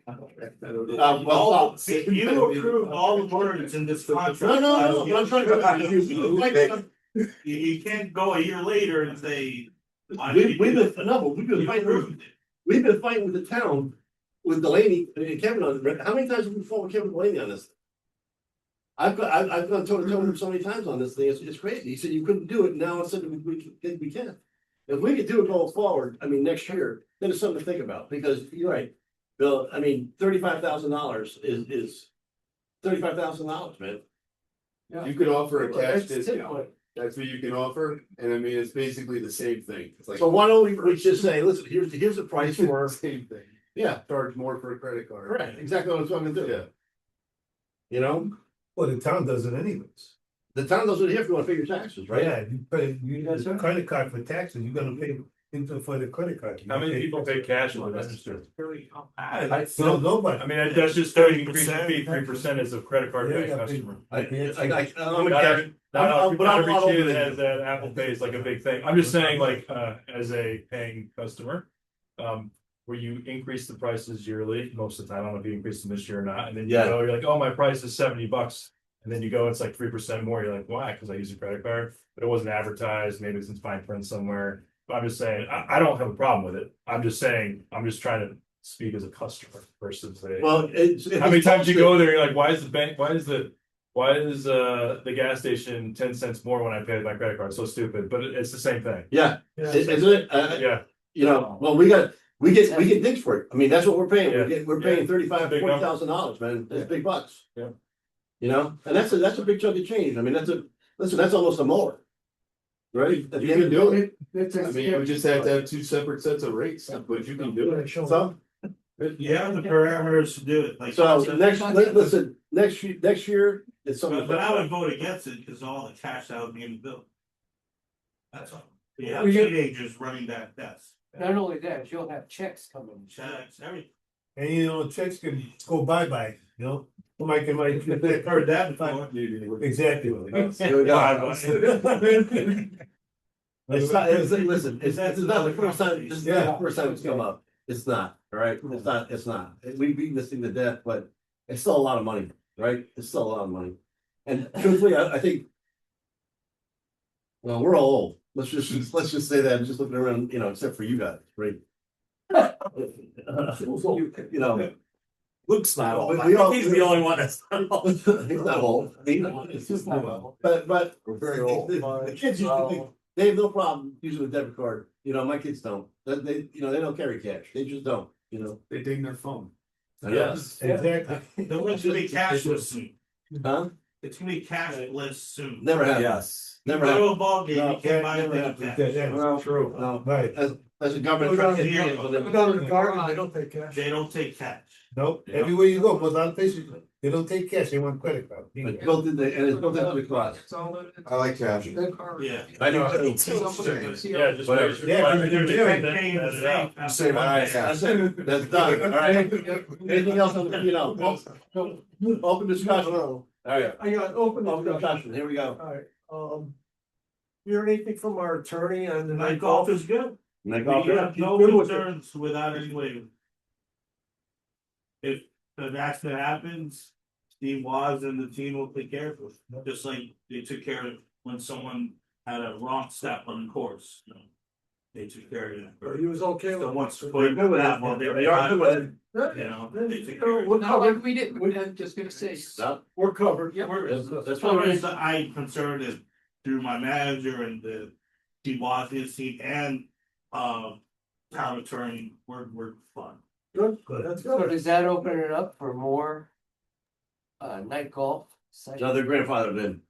Well, you approve all the words in this contract. No, but I'm trying to. You can't go a year later and say. We've been fighting with the town, with Delaney and Kevin on it. How many times have we fought with Kevin Delaney on this? I've gone toe to toe with him so many times on this thing, it's crazy. He said you couldn't do it, now I said we can. If we could do it going forward, I mean, next year, then it's something to think about, because you're right, Bill, I mean, $35,000 is $35,000, man. You could offer a Well, cash that's discount. typical. That's what you can offer, and I mean, it's basically the same thing. It's like. So why don't we just say, listen, here's the price for, Same thing. yeah, Charge more for a credit card. correct, exactly what I'm trying to do. Yeah. You know, Well, the town does it anyways. the town doesn't have to want to pay your taxes, right? Yeah, you pay, you got a credit card for taxes, you're gonna pay for the credit card. How many people pay cash on register? No, nobody. I mean, that's just 30% fee, 3% is a credit card paying Yeah, customer. I'm a Not cash. every, not But I'm every not kid over has that Apple Pay is like a big thing. I'm just saying like, as a paying customer. Where you increase the prices yearly, most of the time, I don't know if you increase them this year or not, and then you Yeah. go, you're like, oh, my price is $70. And then you go, it's like 3% more, you're like, why? Because I use a credit card, but it wasn't advertised, maybe it's in fine print somewhere. But I'm just saying, I don't have a problem with it. I'm just saying, I'm just trying to speak as a customer versus a. Well, it's. How many times you go there, you're like, why is the gas station 10 cents more when I pay my credit card? So stupid, but it's the same thing. Yeah, isn't it? Yeah. You know, well, we get things for it. I mean, that's what we're paying. Yeah. We're paying Big number. $40,000, man. It's big bucks. Yeah. You know, and that's a big chunk of change. I mean, that's almost a mower. Right? At the You end can of do the it. It's I mean, we just have to have two separate sets of rates, but you can do it. So, You have the parameters to do it, like. next year, it's something. But I would vote against it because all the cash that would be in the bill. That's all. You have Well, you- teenagers running that desk. Not only that, you'll have checks coming. Checks, everything. And you know, checks can go bye-bye, you know? Somebody can write. Heard that before. Exactly. Here we go. Listen, it's not the first time, this is not the first time it's come up. It's not, all right? It's not. We beat this thing to death, but it's still a lot of money, right? It's still a lot of money. And truthfully, I think. Well, we're all old. Let's just say that, just looking around, you know, except for you guys, right? You know. Luke's not old. We all- He's the only one that's not old. He's not old. It's just not old. But. We're very old. The kids used to think, they have no problem using a debit card. You know, my kids don't. They don't carry cash. They just don't, you know. They ding their phone. Yes. Exactly. There was gonna be cashless soon. Huh? It's gonna be cashless soon. Never happened. Yes. Never Go to happened. a ball game, No, you can't buy never anything happened. with cash. Well, true. No. Right. As a government. Go down to We go to the garden, they don't take cash. They don't take cash. Nope, everywhere you go, most other places, they don't take cash, they want credit card. But it's built in and it's built into the class. I like cash. Yeah. I know. Yeah, just. Whatever. Yeah. Save on Alright, cash. that's done, alright. Anything else on the, open discussion? Alright, I got open open discussion. discussion, here we go. Alright, you heard anything from our attorney on the Night golf is good. Nick, We have no Good with it. concerns without any waiver. If an accident happens, Steve Waz and the team will take care of it, just like they took care of it when someone had a wrong step on the course, you know. They took care of it. He was okay So with once. They're good with that, Well, they are good with it. You know, they took care of it. No, we didn't, we're just gonna say. No, We're covered. Yeah. that's As far fine. as I'm concerned is through my manager and the Steve Waz, his team and town attorney, we're fine. Good, that's So good. does that open it up for more? Night golf? No, they're grandfathered in.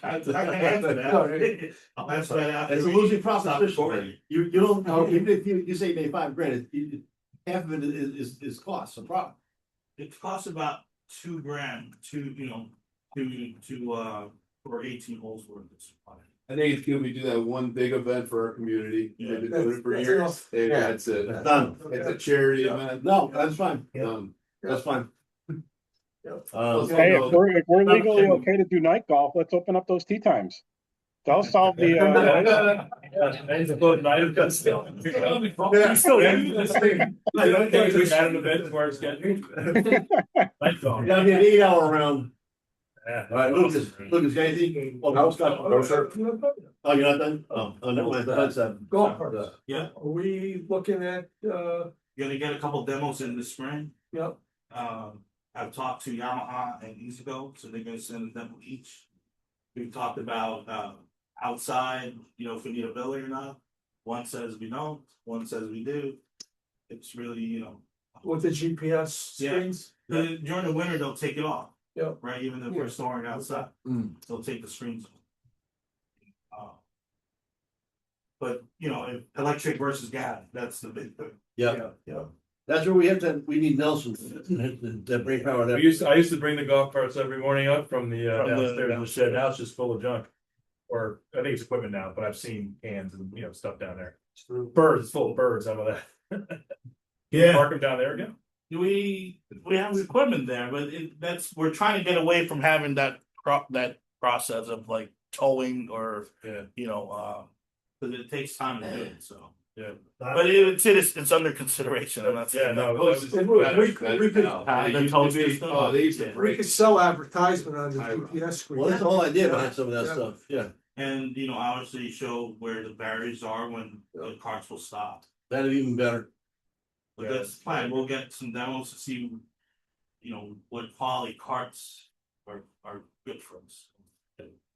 I can answer that. I'll answer that after. It's a we losing stop proposition. recording. You don't, Okay. even if you say you made $5,000, half of it is cost, a problem. It costs about $2,000 for 18 holes worth of supply. I think it's good we do that one big event for our community. They've been doing it for That's years. enough. And Yeah. that's it. Done. It's a charity event. No, that's fine, Done. that's fine. Hey, if we're legally okay to do night golf, let's open up those tee times. That'll solve the, Gotta be an 8 hour round. All right, Lucas, got anything? Oh, I was talking. No, sir. Oh, you're not done? Oh, never mind. That's, Golf carts. Yeah, Are we looking at, gonna get a couple demos in the spring. Yep. I've talked to Yamaha and EasyGo, so they're gonna send a demo each. We've talked about, outside, if we need a building or not. One says we don't, one says we do. It's really, with the GPS Yeah. screens? during the winter, they'll take it off. Yep. Right, even if we're storing outside, they'll take the screens off. But, if electric versus gas, that's the big thing. yeah, Yeah. that's where we need Nelson to bring power there. I used to bring the golf carts every morning up from the From the- downstairs in the shed. Now it's just full of junk. Or I think it's equipment now, but I've seen cans and stuff down there. Birds, it's full of birds. How about that? Park them down there again. We have equipment there, but we're trying to get away from having that process of like towing or, because it takes time to do it, so. Yeah. But it's under consideration, I'm not saying. no, no. We could, The tow system. we could sell advertisement on the GPS screen. Well, that's the whole idea behind some of that stuff, yeah. And, obviously show where the barriers are when the carts will stop. That'd be even better. But that's fine, we'll get some demos to see, what quality carts are good for us.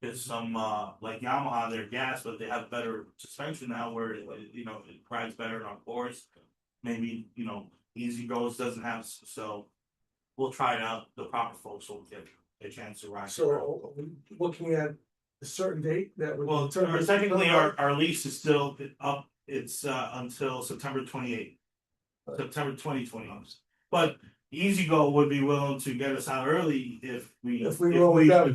There's some, like Yamaha, they're gas, but they have better suspension now where, it rides better on course. Maybe, Easy Goes doesn't have, so we'll try it out, the proper folks will get a chance to ride. So are we looking at a certain date that would. Well, technically, our lease is still up, it's, until September 28th. September 2020, but EasyGo would be willing to get us out early if we. If we roll it out.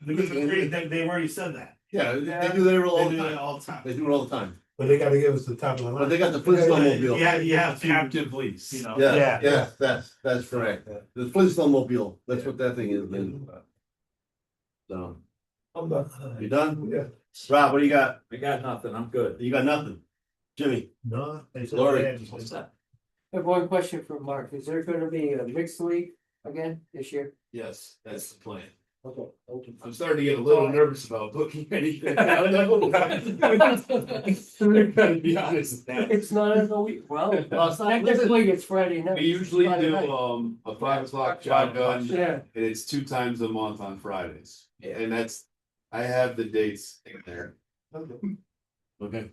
Because they've already said that. Yeah, they do that all They the do it time. all the time. They do it all the time. But they gotta give us the top of the line. But they got the Flintstone mobile. Yeah, Captive lease. Yeah, that's correct. The Flintstone mobile, that's what that thing is, man. So, I'm done. you done? Yeah. Rob, what do you got? I got nothing, I'm good. You got nothing? Jimmy? No. Lori? I have one question for Mark. Is there gonna be a mixed league again this year? Yes, that's the plan. Okay. I'm starting to get a little nervous about booking anything. I don't know. To be honest. It's not in the week. Well, Well, it's not- technically it's Friday night. We usually Friday do, night. a 5 o'clock shotgun, and Yeah, it's 2 times a month on Fridays. And I have the dates in there. Okay.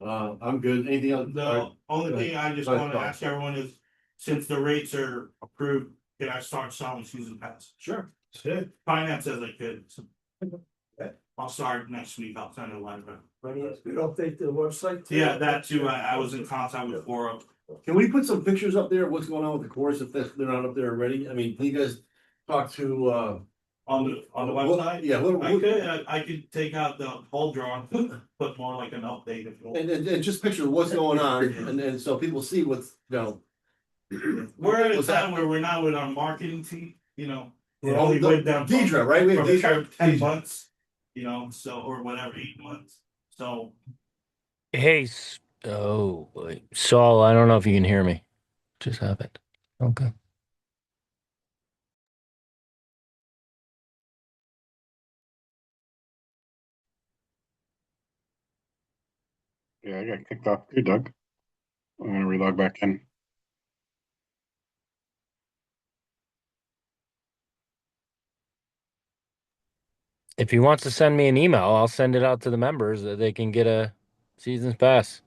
I'm good. Anything else? The only thing I just wanna ask everyone is, since the rates are approved, can I start selling season pass? Sure. Finance says I could, so. I'll start next week, I'll send a letter. We update the website. too? Yeah, that too, I was in contact with Cora. Can we put some pictures up there of what's going on with the course if they're not up there already? I mean, can you guys talk to, On the website? Yeah, I could take out the whole drawing, put more like an update if you want. and just picture what's going on and so people see what's, We're at a What's that? time where we're not with our marketing team, we're Yeah. only with them. Deidre, right? We have For Deidre. 10 months, so, or whatever, 8 months, so. Hey, wait. Saul, I don't know if you can hear me. Just happened. Okay. yeah, I got kicked off. Hey, Doug. I'm gonna relog back in. If he wants to send me an email, I'll send it out to the members that they can get a season's pass.